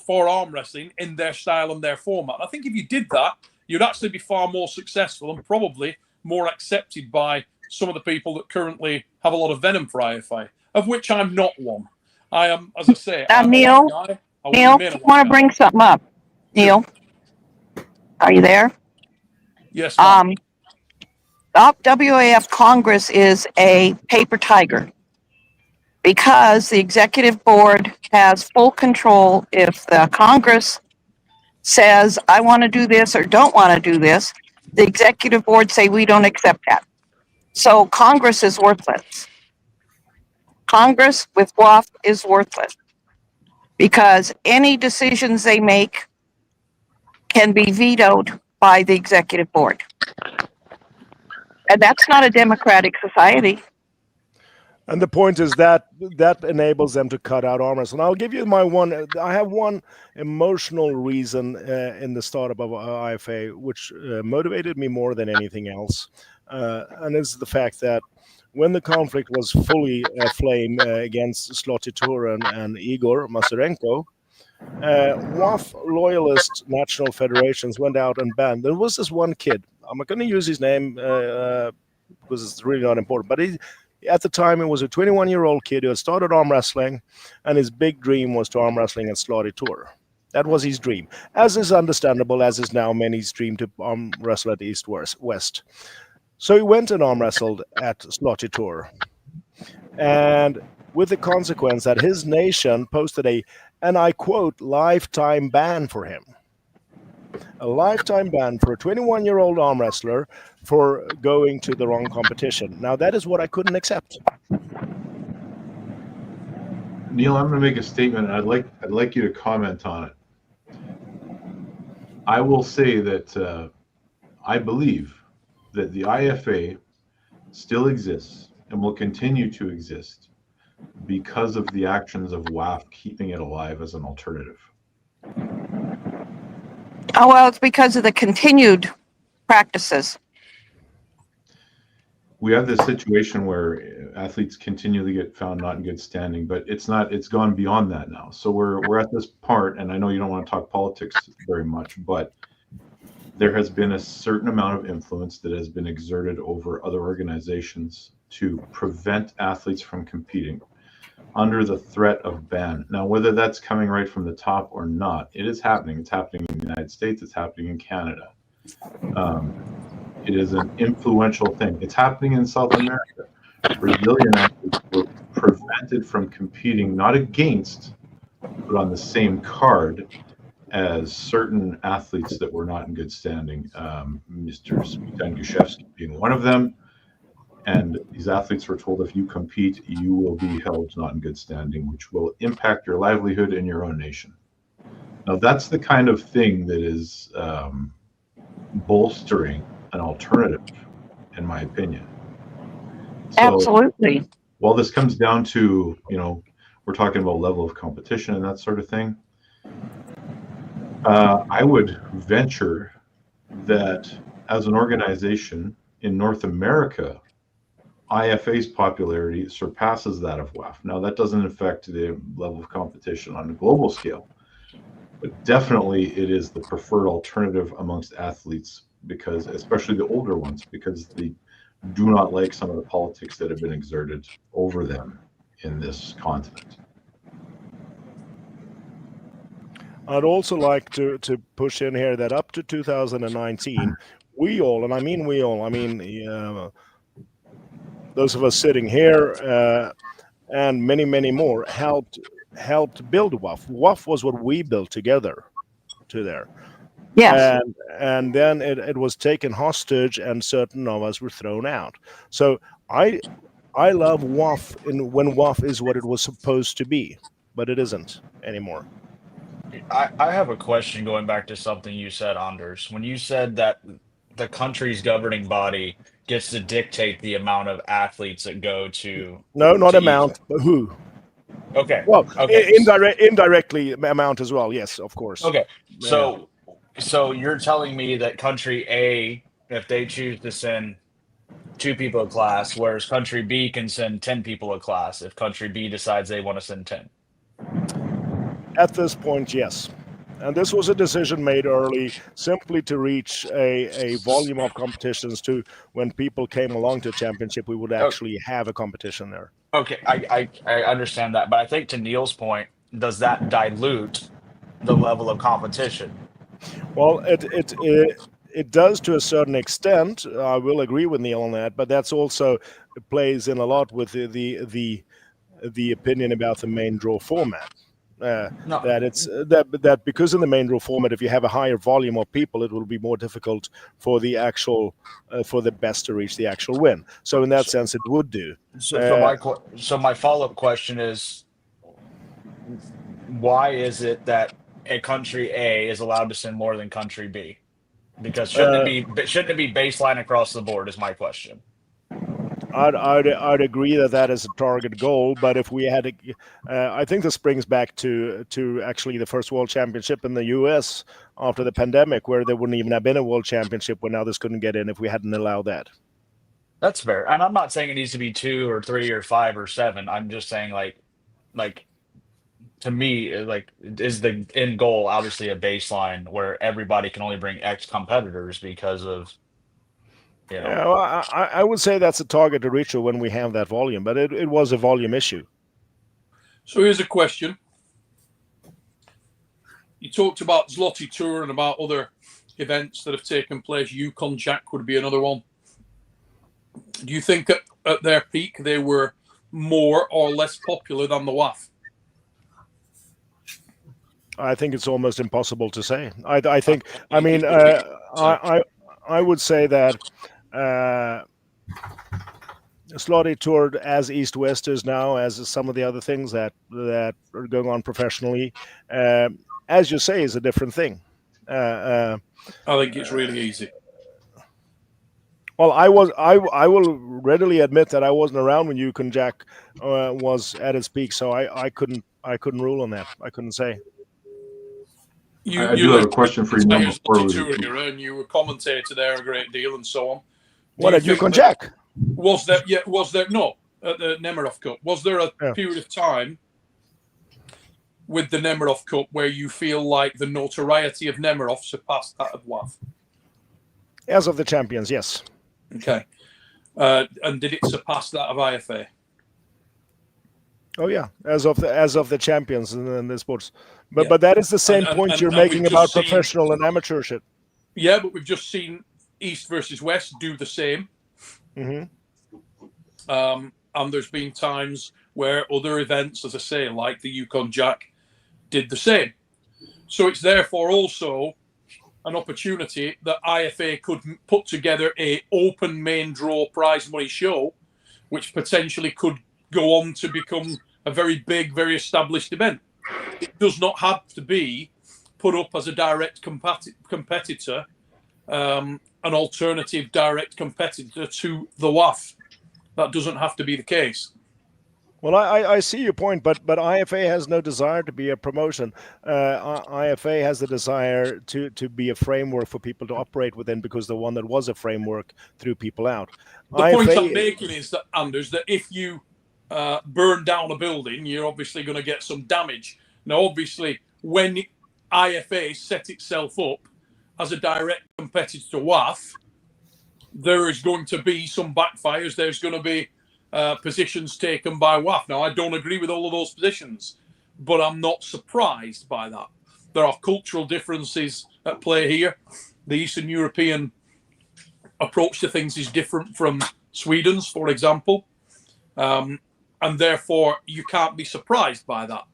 for arm wrestling in their style and their format. I think if you did that, you'd actually be far more successful and probably more accepted by some of the people that currently have a lot of venom for IFA, of which I'm not one. I am, as I say, I'm Neil, a white guy. I will Neil, remain a I white want to guy. bring something up. Neil, are you there? Yes, ma'am. WAF Congress is a paper tiger because the executive board has full control. If the Congress says, I want to do this or don't want to do this, the executive board say, we don't accept that. So Congress is worthless. Congress with WAF is worthless because any decisions they make can be vetoed by the executive board. And that's not a democratic society. And the point is that enables them to cut out arm wrestling. I'll give you my one. I have one emotional reason in the startup of IFA, which motivated me more than anything else, and it's the fact that when the conflict was fully aflame against Zloty Turin and Igor Masarenko, WAF loyalist national federations went out and banned. There was this one kid. I'm not going to use his name because it's really not important, but at the time, it was a 21-year-old kid who had started arm wrestling, and his big dream was to arm wrestling at Zloty Tour. That was his dream, as is understandable, as is now many's dream to arm wrestle at East West. So he went and arm wrestled at Zloty Tour, and with the consequence that his nation posted and I quote, lifetime ban for him. A lifetime ban for a 21-year-old arm wrestler for going to the wrong competition. Now, that is what I couldn't accept. Neil, I'm going to make a statement, and I'd like you to comment on it. I will say that I believe that the IFA still exists and will continue to exist because of the actions of WAF keeping it alive as an alternative. Oh, well, it's because of the continued practices. We have this situation where athletes continually get found not in good standing, but it's gone beyond that now. So we're at this part, and I know you don't want to talk politics very much, but there has been a certain amount of influence that has been exerted over other organizations to prevent athletes from competing under the threat of ban. Now, whether that's coming right from the top or not, it is happening. It's happening in the United States. It's happening in Canada. It is an influential thing. It's happening in South America. Brazilian athletes were prevented from competing, not against, but on the same card as certain athletes that were not in good standing. Mr. Smitan Guszewski being one of them. And these athletes were told, if you compete, you will be held not in good standing, which will impact your livelihood in your own nation. Now, that's the kind of thing that is bolstering an alternative, in my opinion. So, Absolutely. while this comes down to, we're talking about level of competition and that sort of thing, I would venture that as an organization in North America, IFA's popularity surpasses that of WAF. Now, that doesn't affect the level of competition on a global scale, but definitely it is the preferred alternative amongst athletes, because, especially the older ones, because they do not like some of the politics that have been exerted over them in this continent. I'd also like to push in here that up to 2019, we all, and I mean we all, I mean those of us sitting here and many, many more helped build WAF. WAF was what we built together to there. Yes. And then it was taken hostage and certain of us were thrown out. So I love WAF when WAF is what it was supposed to be, but it isn't anymore. I have a question going back to something you said, Anders. When you said that the country's governing body gets to dictate the amount of athletes that go No, not to each. amount, but who? Okay. Well, Okay. indirectly amount as well. Yes, of course. Okay. So you're telling me that country A, if they choose to send 2 people a class, whereas country B can send 10 people a class if country B decides they want to send 10. At this point, yes. And this was a decision made early simply to reach a volume of competitions to when people came along to championship, we would actually have a competition there. Okay, I understand that, but I think to Neil's point, does that dilute the level of competition? Well, it does to a certain extent. I will agree with Neil on that, but that's also it plays in a lot with the opinion about the main draw format. No. That it's that because in the main draw format, if you have a higher volume of people, it will be more difficult for the actual for the best to reach the actual win. So in that sense, it would do. So my follow-up question is, why is it that a country A is allowed to send more than country B? Because shouldn't it be baseline across the board? Is my question. I'd agree that is a target goal, but if we had, I think this brings back to actually the first World Championship in the U.S. after the pandemic, where there wouldn't even have been a World Championship when others couldn't get in if we hadn't allowed that. That's fair, and I'm not saying it needs to be 2 or 3 or 5 or 7. I'm just saying like to me, like, is the end goal obviously a baseline where everybody can only bring X competitors because of. Yeah, well, I would say that's a target to reach when we have that volume, but it was a volume issue. So here's a question. You talked about Zloty Tour and about other events that have taken place. Yukon Jack would be another one. Do you think at their peak they were more or less popular than the WAF? I think it's almost impossible to say. I think. I mean, I would say that. Zloty toured as East-Westers now as some of the other things that are going on professionally. As you say, is a different thing. I think it's really easy. Well, I will readily admit that I wasn't around when Yukon Jack was at its peak, so I couldn't rule on that. I couldn't say. I do have a question for you now before we. And you were commentator there a great deal and so on. What at Yukon Jack? Was there no at the Nemiroff Cup? Was there a period of time with the Nemiroff Cup where you feel like the notoriety of Nemiroff surpassed that of WAF? As of the champions, yes. Okay. And did it surpass that of IFA? Oh yeah, as of the champions in the sports. But that is the same point you're making about professional and amateur shit. Yeah, but we've just seen East versus West do the same. Mm-hmm. And there's been times where other events, as I say, like the Yukon Jack, did the same. So it's therefore also an opportunity that IFA could put together a open main draw prize money show, which potentially could go on to become a very big, very established event. It does not have to be put up as a direct competitor, an alternative direct competitor to the WAF. That doesn't have to be the case. Well, I see your point, but IFA has no desire to be a promotion. IFA has the desire to be a framework for people to operate within, because the one that was a framework threw people out. The point I'm making is that, Anders, that if you burn down a building, you're obviously going to get some damage. Now, obviously, when IFA set itself up as a direct competitor to WAF, there is going to be some backfires. There's going to be positions taken by WAF. Now, I don't agree with all of those positions, but I'm not surprised by that. There are cultural differences at play here. The Eastern European approach to things is different from Sweden's, for example, and therefore you can't be surprised by that.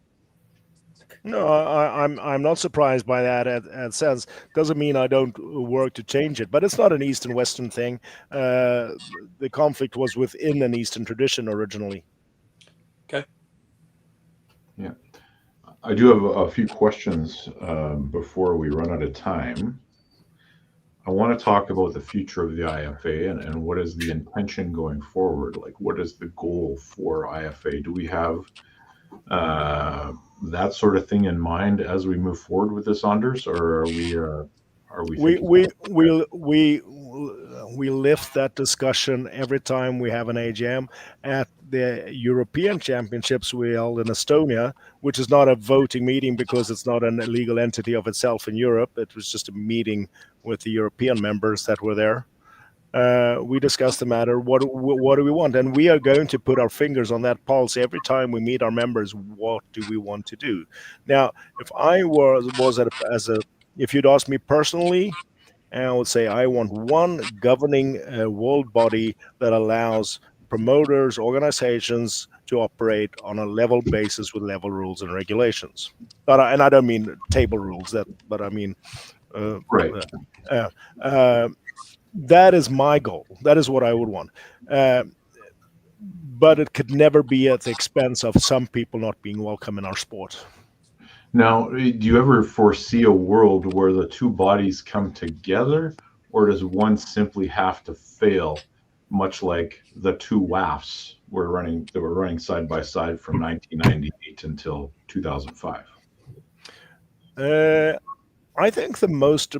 No, I'm not surprised by that. At sense doesn't mean I don't work to change it, but it's not an Eastern Western thing. The conflict was within an Eastern tradition originally. Okay. Yeah, I do have a few questions before we run out of time. I want to talk about the future of the IFA and what is the intention going forward. Like, what is the goal for IFA? Do we have that sort of thing in mind as we move forward with this, Anders, or are we lift that discussion every time we have an AGM. At the European Championships we held in Estonia, which is not a voting meeting because it's not an illegal entity of itself in Europe. It was just a meeting with the European members that were there. We discussed the matter. What do we want? And we are going to put our fingers on that pulse every time we meet our members. What do we want to do? Now, if I was if you'd ask me personally, I would say I want one governing world body that allows promoters, organizations to operate on a level basis with level rules and regulations. And I don't mean table rules, but I mean right. That is my goal. That is what I would want. But it could never be at the expense of some people not being welcome in our sport. Now, do you ever foresee a world where the two bodies come together, or does one simply have to fail, much like the two WAFs were running side by side from 1998 until 2005? I think the most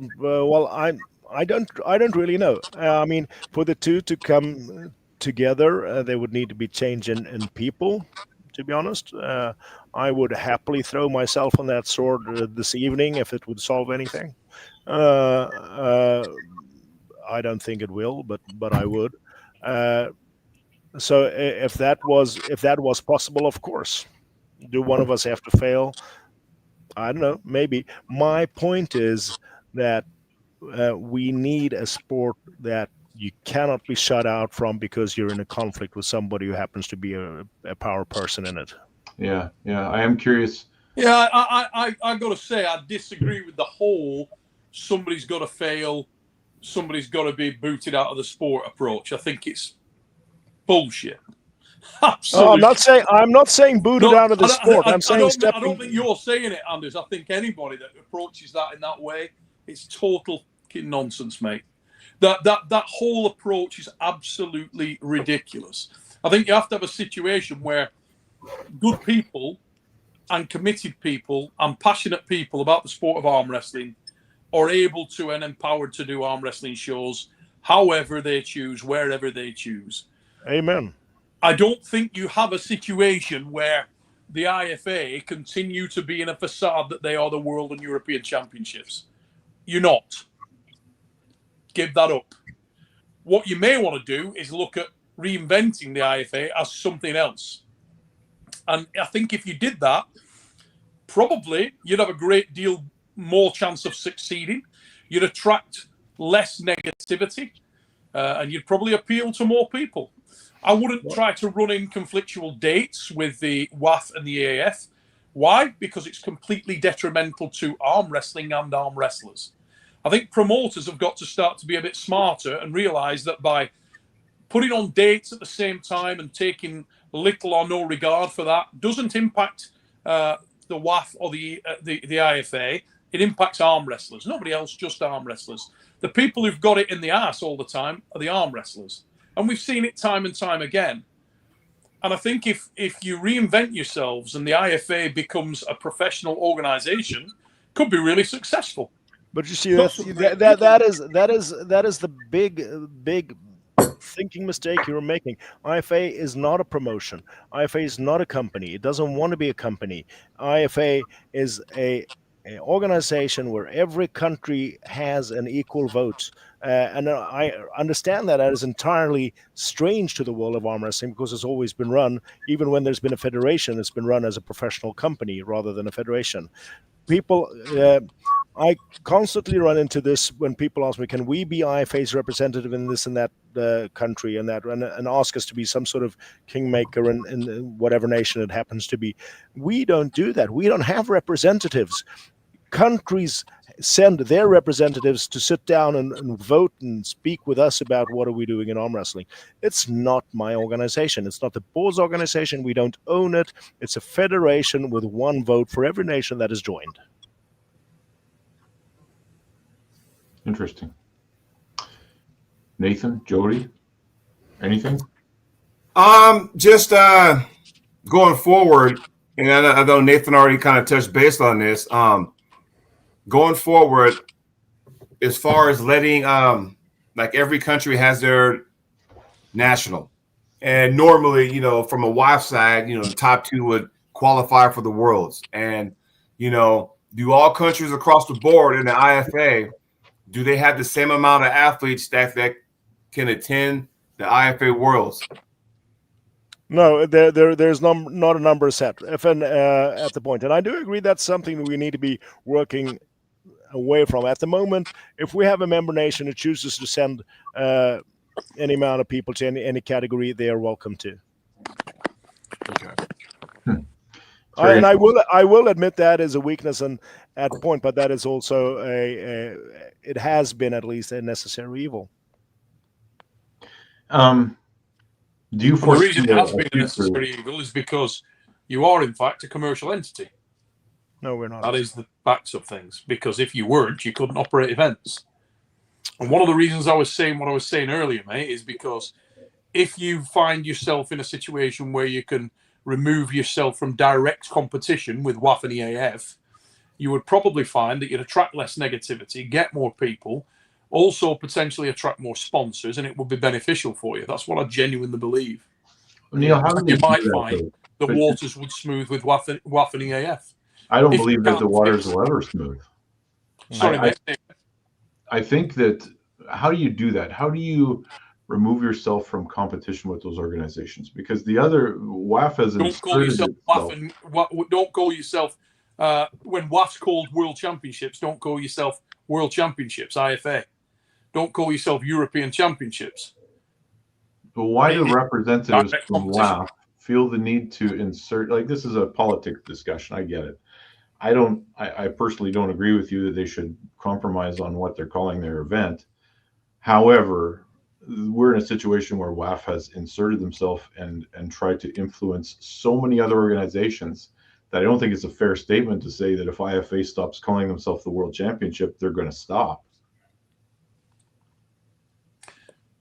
I don't really know. I mean, for the two to come together, there would need to be change in people. To be honest, I would happily throw myself on that sword this evening if it would solve anything. I don't think it will, but I would. So if that was possible, of course. Do one of us have to fail? I don't know. Maybe. My point is that we need a sport that you cannot be shut out from because you're in a conflict with somebody who happens to be a power person in it. Yeah. I am curious. Yeah, I got to say, I disagree with the whole somebody's got to fail, somebody's got to be booted out of the sport approach. I think it's bullshit. Absolutely. I'm not saying booted out of the sport. I'm saying I don't think you're saying it, Anders. I think anybody that approaches that in that way, it's total nonsense, mate. That whole approach is absolutely ridiculous. I think you have to have a situation where good people and committed people and passionate people about the sport of arm wrestling are able to and empowered to do arm wrestling shows however they choose, wherever they choose. Amen. I don't think you have a situation where the IFA continue to be in a facade that they are the world and European championships. You're not. Give that up. What you may want to do is look at reinventing the IFA as something else. And I think if you did that, probably you'd have a great deal more chance of succeeding. You'd attract less negativity, and you'd probably appeal to more people. I wouldn't try to run in conflictual dates with the WAF and the AAF. Why? Because it's completely detrimental to arm wrestling and arm wrestlers. I think promoters have got to start to be a bit smarter and realise that by putting on dates at the same time and taking little or no regard for that doesn't impact the WAF or the IFA. It impacts arm wrestlers. Nobody else, just arm wrestlers. The people who've got it in the arse all the time are the arm wrestlers. And we've seen it time and time again. And I think if you reinvent yourselves and the IFA becomes a professional organisation, could be really successful. But you see, that is the big thinking mistake you're making. IFA is not a promotion. IFA is not a company. It doesn't want to be a company. IFA is an organization where every country has an equal vote. And I understand that is entirely strange to the world of arm wrestling because it's always been run, even when there's been a federation, it's been run as a professional company rather than a federation. People, I constantly run into this when people ask me, "Can we be IFA's representative in this and that country and that," and ask us to be some sort of kingmaker in whatever nation it happens to be. We don't do that. We don't have representatives. Countries send their representatives to sit down and vote and speak with us about what are we doing in arm wrestling. It's not my organization. It's not the board's organization. We don't own it. It's a federation with one vote for every nation that is joined. Interesting. Nathan, Jody, anything? Just going forward, and I know Nathan already kind of touched base on this. Going forward, as far as letting like every country has their national, and normally, you know, from a WIF side, you know, the top 2 would qualify for the worlds, and you know, do all countries across the board in the IFA, do they have the same amount of athletes that can attend the IFA worlds? No, there's not a number set at the point, and I do agree that's something that we need to be working away from. At the moment, if we have a member nation who chooses to send any amount of people to any category, they are welcome to. Okay. And I will admit that is a weakness and at point, but that is also it has been at least a necessary evil. Do you The foresee reason it has been a future- necessary evil is because you are, in fact, a commercial entity. No, we're not. That is the facts of things. Because if you weren't, you couldn't operate events. And one of the reasons I was saying what I was saying earlier, mate, is because if you find yourself in a situation where you can remove yourself from direct competition with WAF and EAF, you would probably find that you'd attract less negativity, get more people, also potentially attract more sponsors, and it would be beneficial for you. That's what I genuinely believe. Neil, how do You they might do that, find though? the waters would smooth with WAF and EAF. I don't if believe you that the can't waters fix- will ever smooth. Sorry, mate. I think that, how do you do that? How do you remove yourself from competition with those organizations? Because the other WAF has Don't call inserted yourself itself. WAF and don't call yourself when WAF's called World Championships. Don't call yourself World Championships IFA. Don't call yourself European Championships. But why do representatives Direct from competition. WAF feel the need to insert, like, this is a politics discussion, I get it. I personally don't agree with you that they should compromise on what they're calling their event. However, we're in a situation where WAF has inserted themselves and tried to influence so many other organizations that I don't think it's a fair statement to say that if IFA stops calling themselves the World Championship, they're going to stop.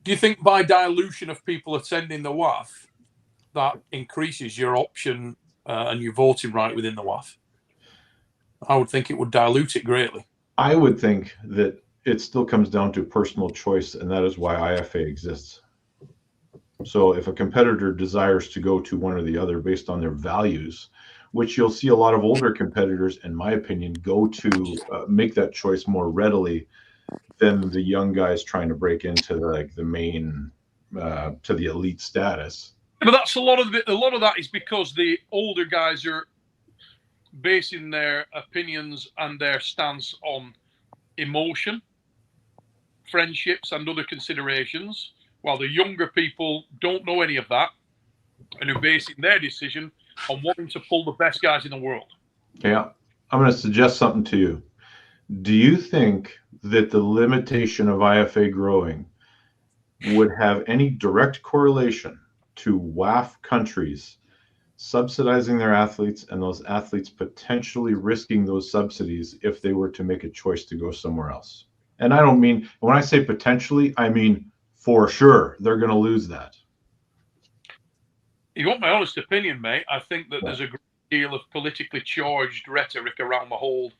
Do you think by dilution of people attending the WAF, that increases your option and your voting right within the WAF? I would think it would dilute it greatly. I would think that it still comes down to personal choice, and that is why IFA exists. So if a competitor desires to go to one or the other based on their values, which you'll see a lot of older competitors, in my opinion, go to make that choice more readily than the young guys trying to break into like the main to the elite status. But that's a lot of that is because the older guys are basing their opinions and their stance on emotion, friendships, and other considerations, while the younger people don't know any of that and are basing their decision on wanting to pull the best guys in the world. Yeah, I'm going to suggest something to you. Do you think that the limitation of IFA growing would have any direct correlation to WAF countries subsidizing their athletes and those athletes potentially risking those subsidies if they were to make a choice to go somewhere else? And I don't mean, when I say potentially, I mean for sure they're going to lose that. You want my honest opinion, mate? I think that there's a great deal of politically charged rhetoric around the whole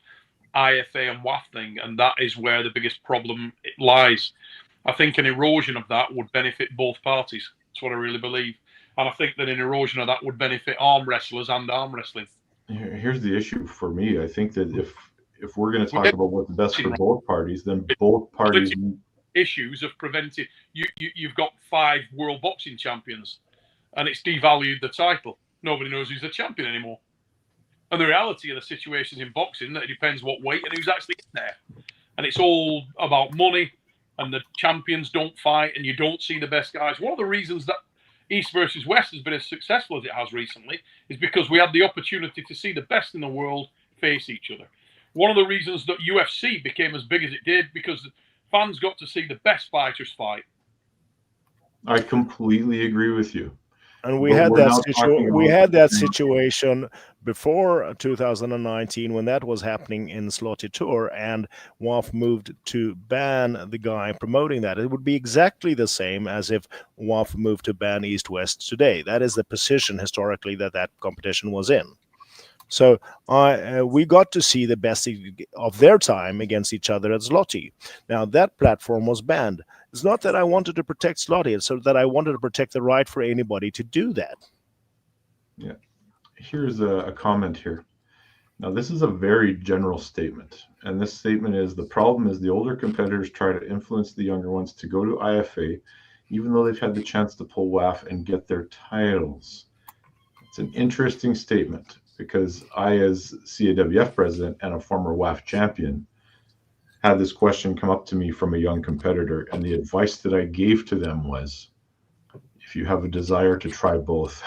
IFA and WAF thing, and that is where the biggest problem lies. I think an erosion of that would benefit both parties. That's what I really believe. And I think that an erosion of that would benefit arm wrestlers and arm wrestling. Here's the issue for me. I think that if we're going to talk about what's best for both parties, then both parties issues of preventing you've got 5 world boxing champions, and it's devalued the title. Nobody knows who's the champion anymore. And the reality of the situation is in boxing that it depends what weight and who's actually in there. And it's all about money, and the champions don't fight, and you don't see the best guys. One of the reasons that East versus West has been as successful as it has recently is because we had the opportunity to see the best in the world face each other. One of the reasons that UFC became as big as it did, because fans got to see the best fighters fight. I completely agree with you. And we But had we're that now talking we about had the that same- situation before 2019 when that was happening in Slotty Tour, and WAF moved to ban the guy promoting that. It would be exactly the same as if WAF moved to ban East West today. That is the position historically that that competition was in. So we got to see the best of their time against each other at Slotty. Now that platform was banned. It's not that I wanted to protect Slotty, it's so that I wanted to protect the right for anybody to do that. Yeah. Here's a comment here. Now, this is a very general statement. And this statement is, the problem is the older competitors try to influence the younger ones to go to IFA, even though they've had the chance to pull WAF and get their titles. It's an interesting statement, because I, as CAWF president and a former WAF champion, had this question come up to me from a young competitor, and the advice that I gave to them was, if you have a desire to try both,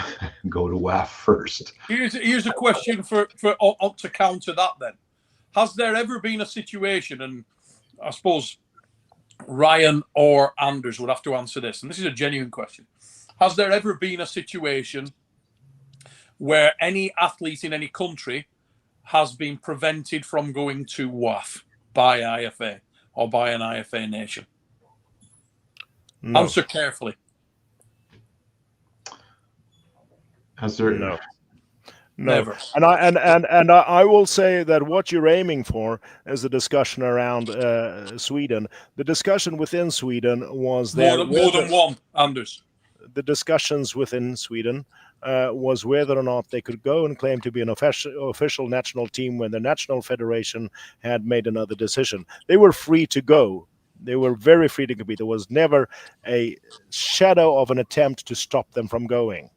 go to WAF first. Here's a question to counter that then. Has there ever been a situation, and I suppose Ryan or Anders would have to answer this, and this is a genuine question. Has there ever been a situation where any athlete in any country has been prevented from going to WAF by IFA or by an IFA nation? No. Answer carefully. Has there? No. Never. And I will say that what you're aiming for is a discussion around Sweden. The discussion within Sweden was there more than one, Anders. The discussions within Sweden was whether or not they could go and claim to be an official national team when the national federation had made another decision. They were free to go. They were very free to compete. There was never a shadow of an attempt to stop them from going.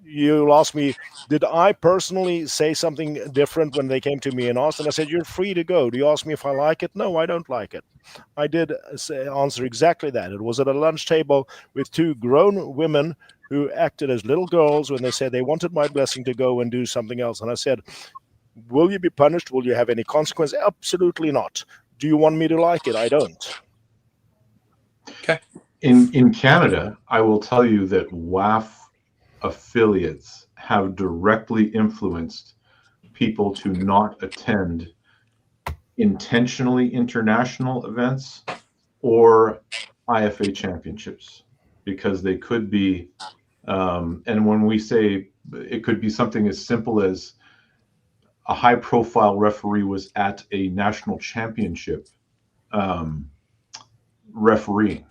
You'll ask me, did I personally say something different when they came to me and asked? And I said, you're free to go. Do you ask me if I like it? No, I don't like it. I did answer exactly that. It was at a lunch table with two grown women who acted as little girls when they said they wanted my blessing to go and do something else. And I said, will you be punished? Will you have any consequence? Absolutely not. Do you want me to like it? I don't. Okay. In Canada, I will tell you that WAF affiliates have directly influenced people to not attend intentionally international events or IFA championships, because they could be, and when we say it could be something as simple as a high profile referee was at a national championship refereeing,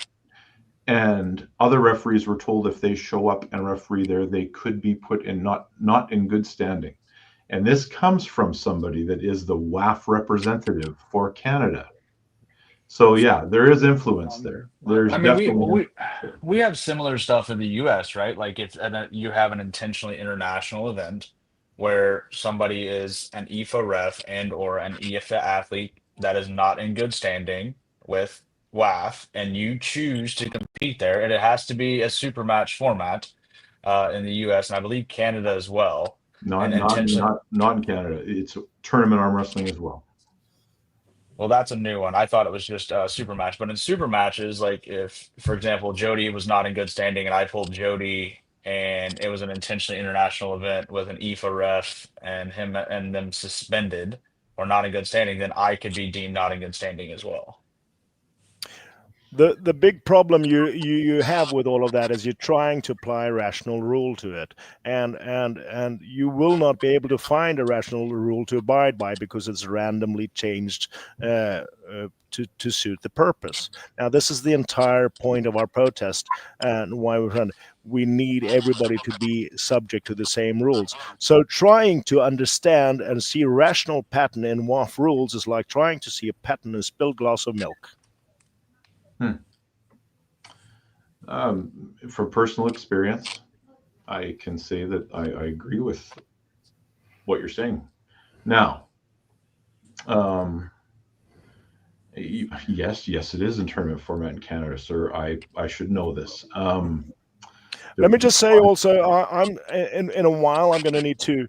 and other referees were told if they show up and referee there, they could be put in not in good standing. And this comes from somebody that is the WAF representative for Canada. So yeah, there is influence there. There's definitely we have similar stuff in the US, right? Like if you have an intentionally international event where somebody is an IFA ref and or an IFA athlete that is not in good standing with WAF, and you choose to compete there, and it has to be a super match format in the US, and I believe Canada as well. not in Canada. It's tournament arm wrestling as well. Well, that's a new one. I thought it was just super match, but in super matches, like if, for example, Jody was not in good standing, and I pulled Jody, and it was an intentionally international event with an IFA ref and him and them suspended or not in good standing, then I could be deemed not in good standing as well. The big problem you have with all of that is you're trying to apply a rational rule to it, and you will not be able to find a rational rule to abide by because it's randomly changed to suit the purpose. Now, this is the entire point of our protest and why we're trying. We need everybody to be subject to the same rules. So trying to understand and see a rational pattern in WAF rules is like trying to see a pattern in a spilled glass of milk. From personal experience, I can say that I agree with what you're saying. Now, yes, it is in tournament format in Canada, sir. I should know this. Let me just say also, I'm in a while. I'm going to need to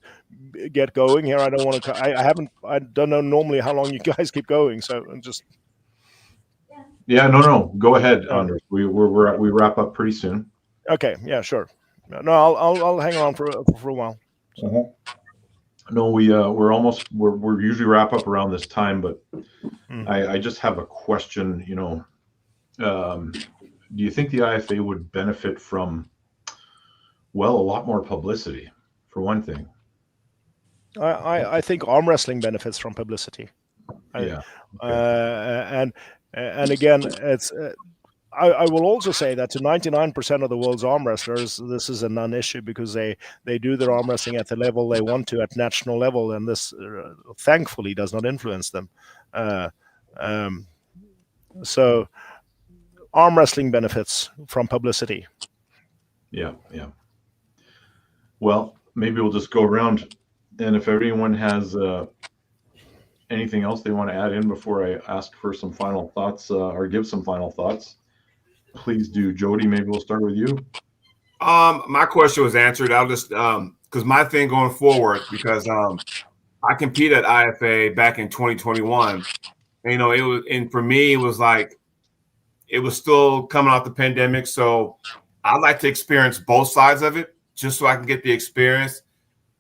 get going here. I don't want to. I don't know normally how long you guys keep going. So I'm just. Yeah, no. Go ahead, Anders. We wrap up pretty soon. Okay. Yeah. Sure. No, I'll hang on for a while. So. No, we're usually wrap up around this time, but I just have a question. Do you think the IFA would benefit from, well, a lot more publicity, for one thing? I think arm wrestling benefits from publicity. Yeah. Okay. And again, it's. I will also say that to 99% of the world's arm wrestlers, this is a non-issue because they do their arm wrestling at the level they want to at national level, and this thankfully does not influence them. So arm wrestling benefits from publicity. Yeah. Well, maybe we'll just go around, and if everyone has anything else they want to add in before I ask for some final thoughts or give some final thoughts, please do. Jody, maybe we'll start with you. My question was answered. I'll just because my thing going forward, because I competed at IFA back in 2021. And, it was, and for me, it was like it was still coming off the pandemic. So I'd like to experience both sides of it just so I can get the experience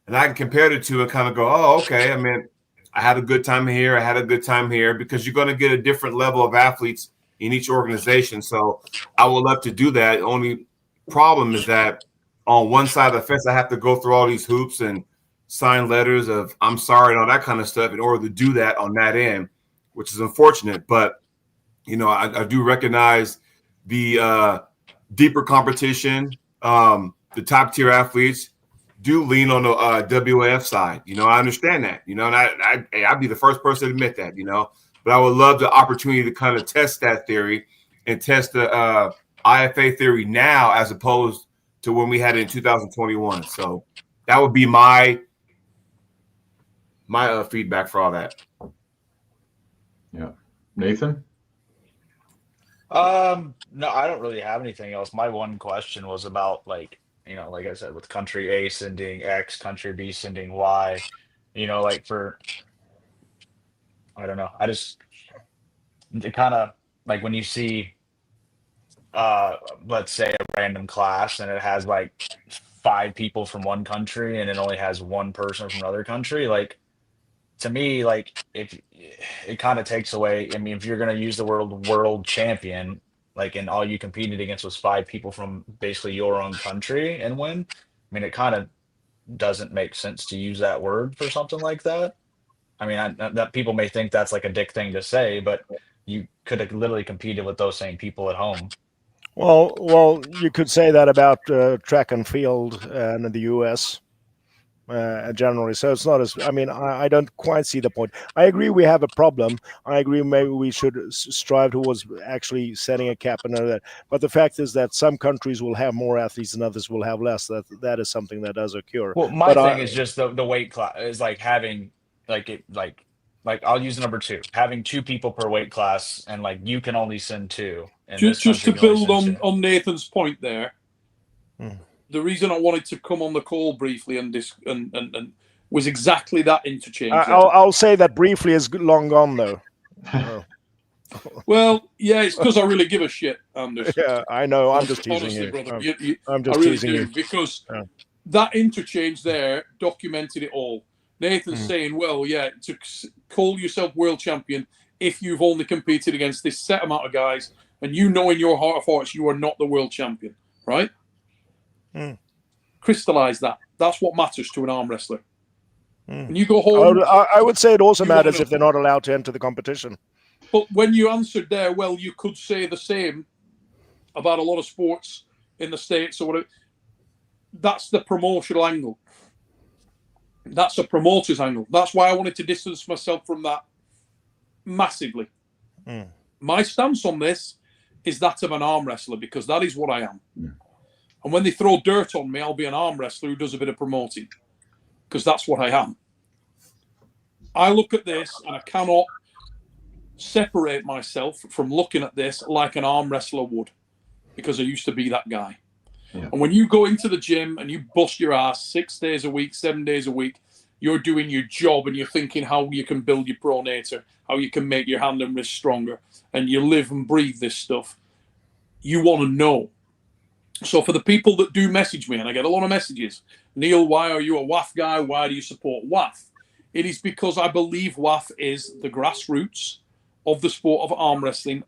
and I can compare the two and kind of go, oh, okay. I mean, I had a good time here. I had a good time here, because you're going to get a different level of athletes in each organization. So I would love to do that. Only problem is that on one side of the fence, I have to go through all these hoops and sign letters of I'm sorry and all that kind of stuff in order to do that on that end, which is unfortunate. But, I do recognize the deeper competition. The top tier athletes do lean on the WAF side. I understand that, and I'd be the first person to admit that, but I would love the opportunity to kind of test that theory and test the IFA theory now as opposed to when we had it in 2021. So that would be my feedback for all that. Yeah. Nathan? No, I don't really have anything else. My one question was about like I said, with country A sending X, country B sending Y, for, I don't know. It kind of like when you see, let's say a random class and it has like 5 people from one country and it only has 1 person from another country. Like, to me, like if it kind of takes away, I mean, if you're going to use the world champion, like, and all you competed against was 5 people from basically your own country and win, I mean, it kind of doesn't make sense to use that word for something like that. I mean, that people may think that's like a dick thing to say, but you could have literally competed with those same people at home. Well, you could say that about track and field in the US generally. So it's not as, I mean, I don't quite see the point. I agree we have a problem. I agree maybe we should strive towards actually setting a cap and all that. But the fact is that some countries will have more athletes and others will have less. That is something that does occur. Well, my thing is just the weight class is like having like I'll use number 2, having 2 people per weight class, and like you can only send 2. And just to build on Nathan's point there. The reason I wanted to come on the call briefly and was exactly that interchange. I'll say that briefly is long gone though. Well, yeah, it's because I really give a shit, Anders. Yeah, I know. I'm just teasing honestly, you. brother. I'm just I really teasing do, you because that interchange there documented it all. Nathan's saying, well, yeah, to call yourself world champion if you've only competed against this set amount of guys, and you know in your heart of hearts you are not the world champion, right? Crystallize that. That's what matters to an arm wrestler. When you go home, I would say it also matters if they're not allowed to enter the competition. But when you answered there, well, you could say the same about a lot of sports in the States or whatever. That's the promotional angle. That's a promoter's angle. That's why I wanted to distance myself from that massively. My stance on this is that of an arm wrestler, because that is what I am. And when they throw dirt on me, I'll be an arm wrestler who does a bit of promoting, because that's what I am. I look at this and I cannot separate myself from looking at this like an arm wrestler would, because I used to be that guy. Yeah. And when you go into the gym and you bust your ass 6 days a week, 7 days a week, you're doing your job and you're thinking how you can build your pronator, how you can make your hand and wrist stronger, and you live and breathe this stuff. You want to know. So for the people that do message me, and I get a lot of messages, Neil, why are you a WAF guy? Why do you support WAF? It is because I believe WAF is the grassroots of the sport of arm wrestling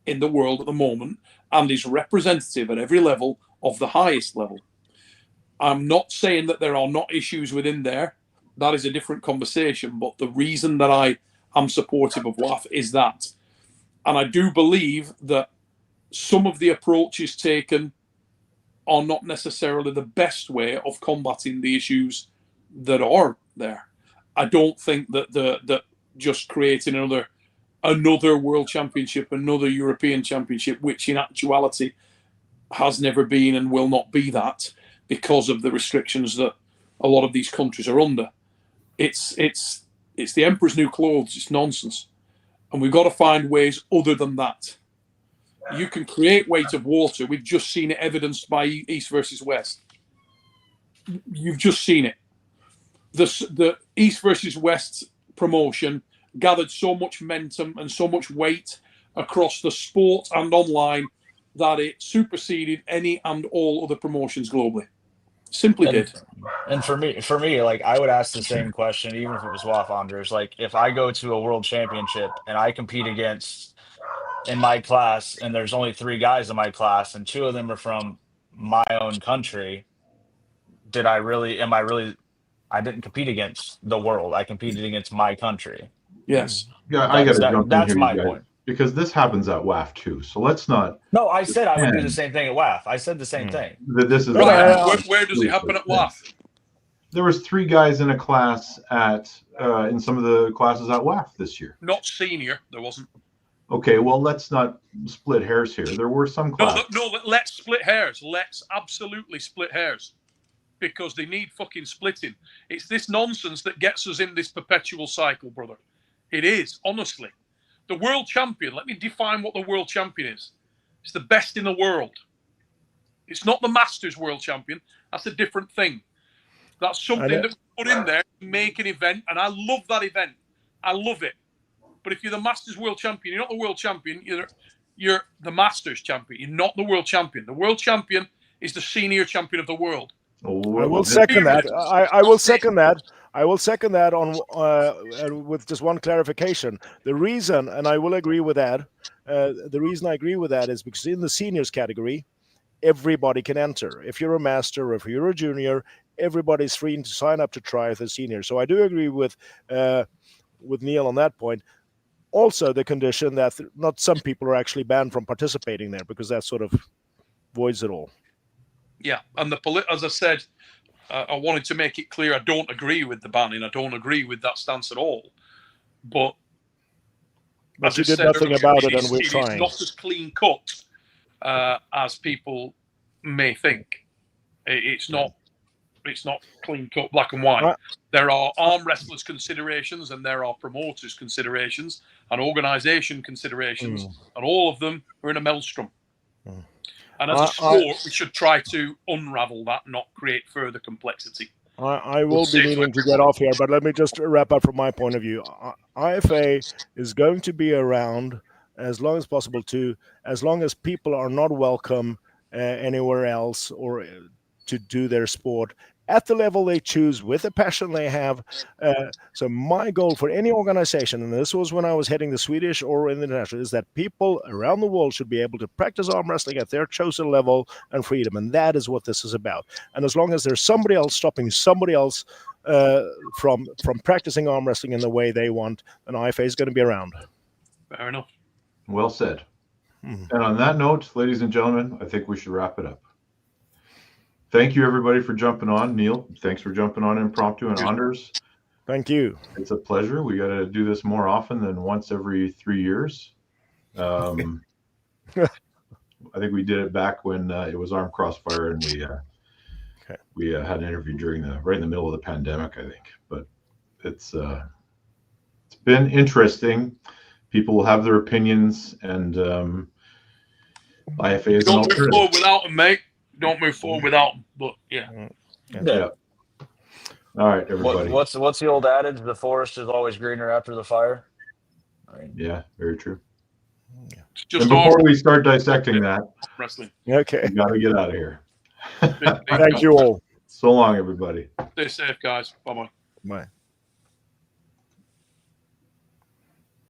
in the world at the moment, and is representative at every level of the highest level. I'm not saying that there are not issues within there. That is a different conversation. But the reason that I am supportive of WAF is that. And I do believe that some of the approaches taken are not necessarily the best way of combating the issues that are there. I don't think that just creating another world championship, another European championship, which in actuality has never been and will not be that because of the restrictions that a lot of these countries are under. It's the emperor's new clothes. It's nonsense. And we've got to find ways other than that. You can create weight of water. We've just seen it evidenced by East versus West. You've just seen it. The East versus West promotion gathered so much momentum and so much weight across the sport and online that it superseded any and all other promotions globally. Simply did. And for me, like I would ask the same question, even if it was WAF Anders. Like if I go to a world championship and I compete against in my class, and there's only 3 guys in my class, and 2 of them are from my own country, I didn't compete against the world. I competed against my country. Yes. Yeah, I got to jump in That's here, my you guys, point. because this happens at WAF too. So let's not. No, I said I would do the same thing at WAF. I said the same thing. This is Where does it happen at WAF? There was 3 guys in a class in some of the classes at WAF this year. Not senior. There wasn't. Okay, well, let's not split hairs here. There were some classes. No, let's split hairs. Let's absolutely split hairs. Because they need fucking splitting. It's this nonsense that gets us in this perpetual cycle, brother. It is, honestly. The world champion, let me define what the world champion is. It's the best in the world. It's not the Masters world champion. That's a different thing. That's something that we put in there to make an event, and I love that event. I love it. But if you're the Masters world champion, you're not the world champion, you're the Masters champion. You're not the world champion. The world champion is the senior champion of the world. I will second that. I will second that. I will second that with just one clarification. The reason, and I will agree with that, the reason I agree with that is because in the seniors category, everybody can enter. If you're a master or if you're a junior, everybody's free to sign up to try as a senior. So I do agree with Neil on that point. Also, the condition that not some people are actually banned from participating there, because that sort of voids it all. Yeah, and as I said, I wanted to make it clear I don't agree with the banning. I don't agree with that stance at all. But as you I did said nothing earlier, about it, and we're it's trying. not as clean cut as people may think. It's not clean cut, black and white. There are arm wrestlers considerations, and there are promoters considerations, and organisation considerations, and all of them are in a maelstrom. And as a sport, we should try to unravel that, not create further complexity. I will be needing to get off here, but let me just wrap up from my point of view. IFA is going to be around as long as possible, as long as people are not welcome anywhere else or to do their sport at the level they choose with the passion they have. So my goal for any organization, and this was when I was heading the Swedish or in the international, is that people around the world should be able to practice arm wrestling at their chosen level and freedom. And that is what this is about. And as long as there's somebody else stopping somebody else from practicing arm wrestling in the way they want, then IFA is going to be around. Fair enough. Well said. And on that note, ladies and gentlemen, I think we should wrap it up. Thank you, everybody, for jumping on. Neil, thanks for jumping on Impromptu, and Anders. Thank you. It's a pleasure. We got to do this more often than once every 3 years. I think we did it back when it was Arm Crossfire, and we had an interview right in the middle of the pandemic, I think. But it's It's been interesting. People will have their opinions, and IFA is an Don't move alternative. forward without them, mate. Don't move forward without them. But yeah. Yeah. All right, everybody. What's the old adage? The forest is always greener after the fire. Yeah, very true. It's just And before arm we start dissecting that, wrestling. Okay. we got to get out of here. Thank you all. So long, everybody. Stay safe, guys. Bye bye. Bye.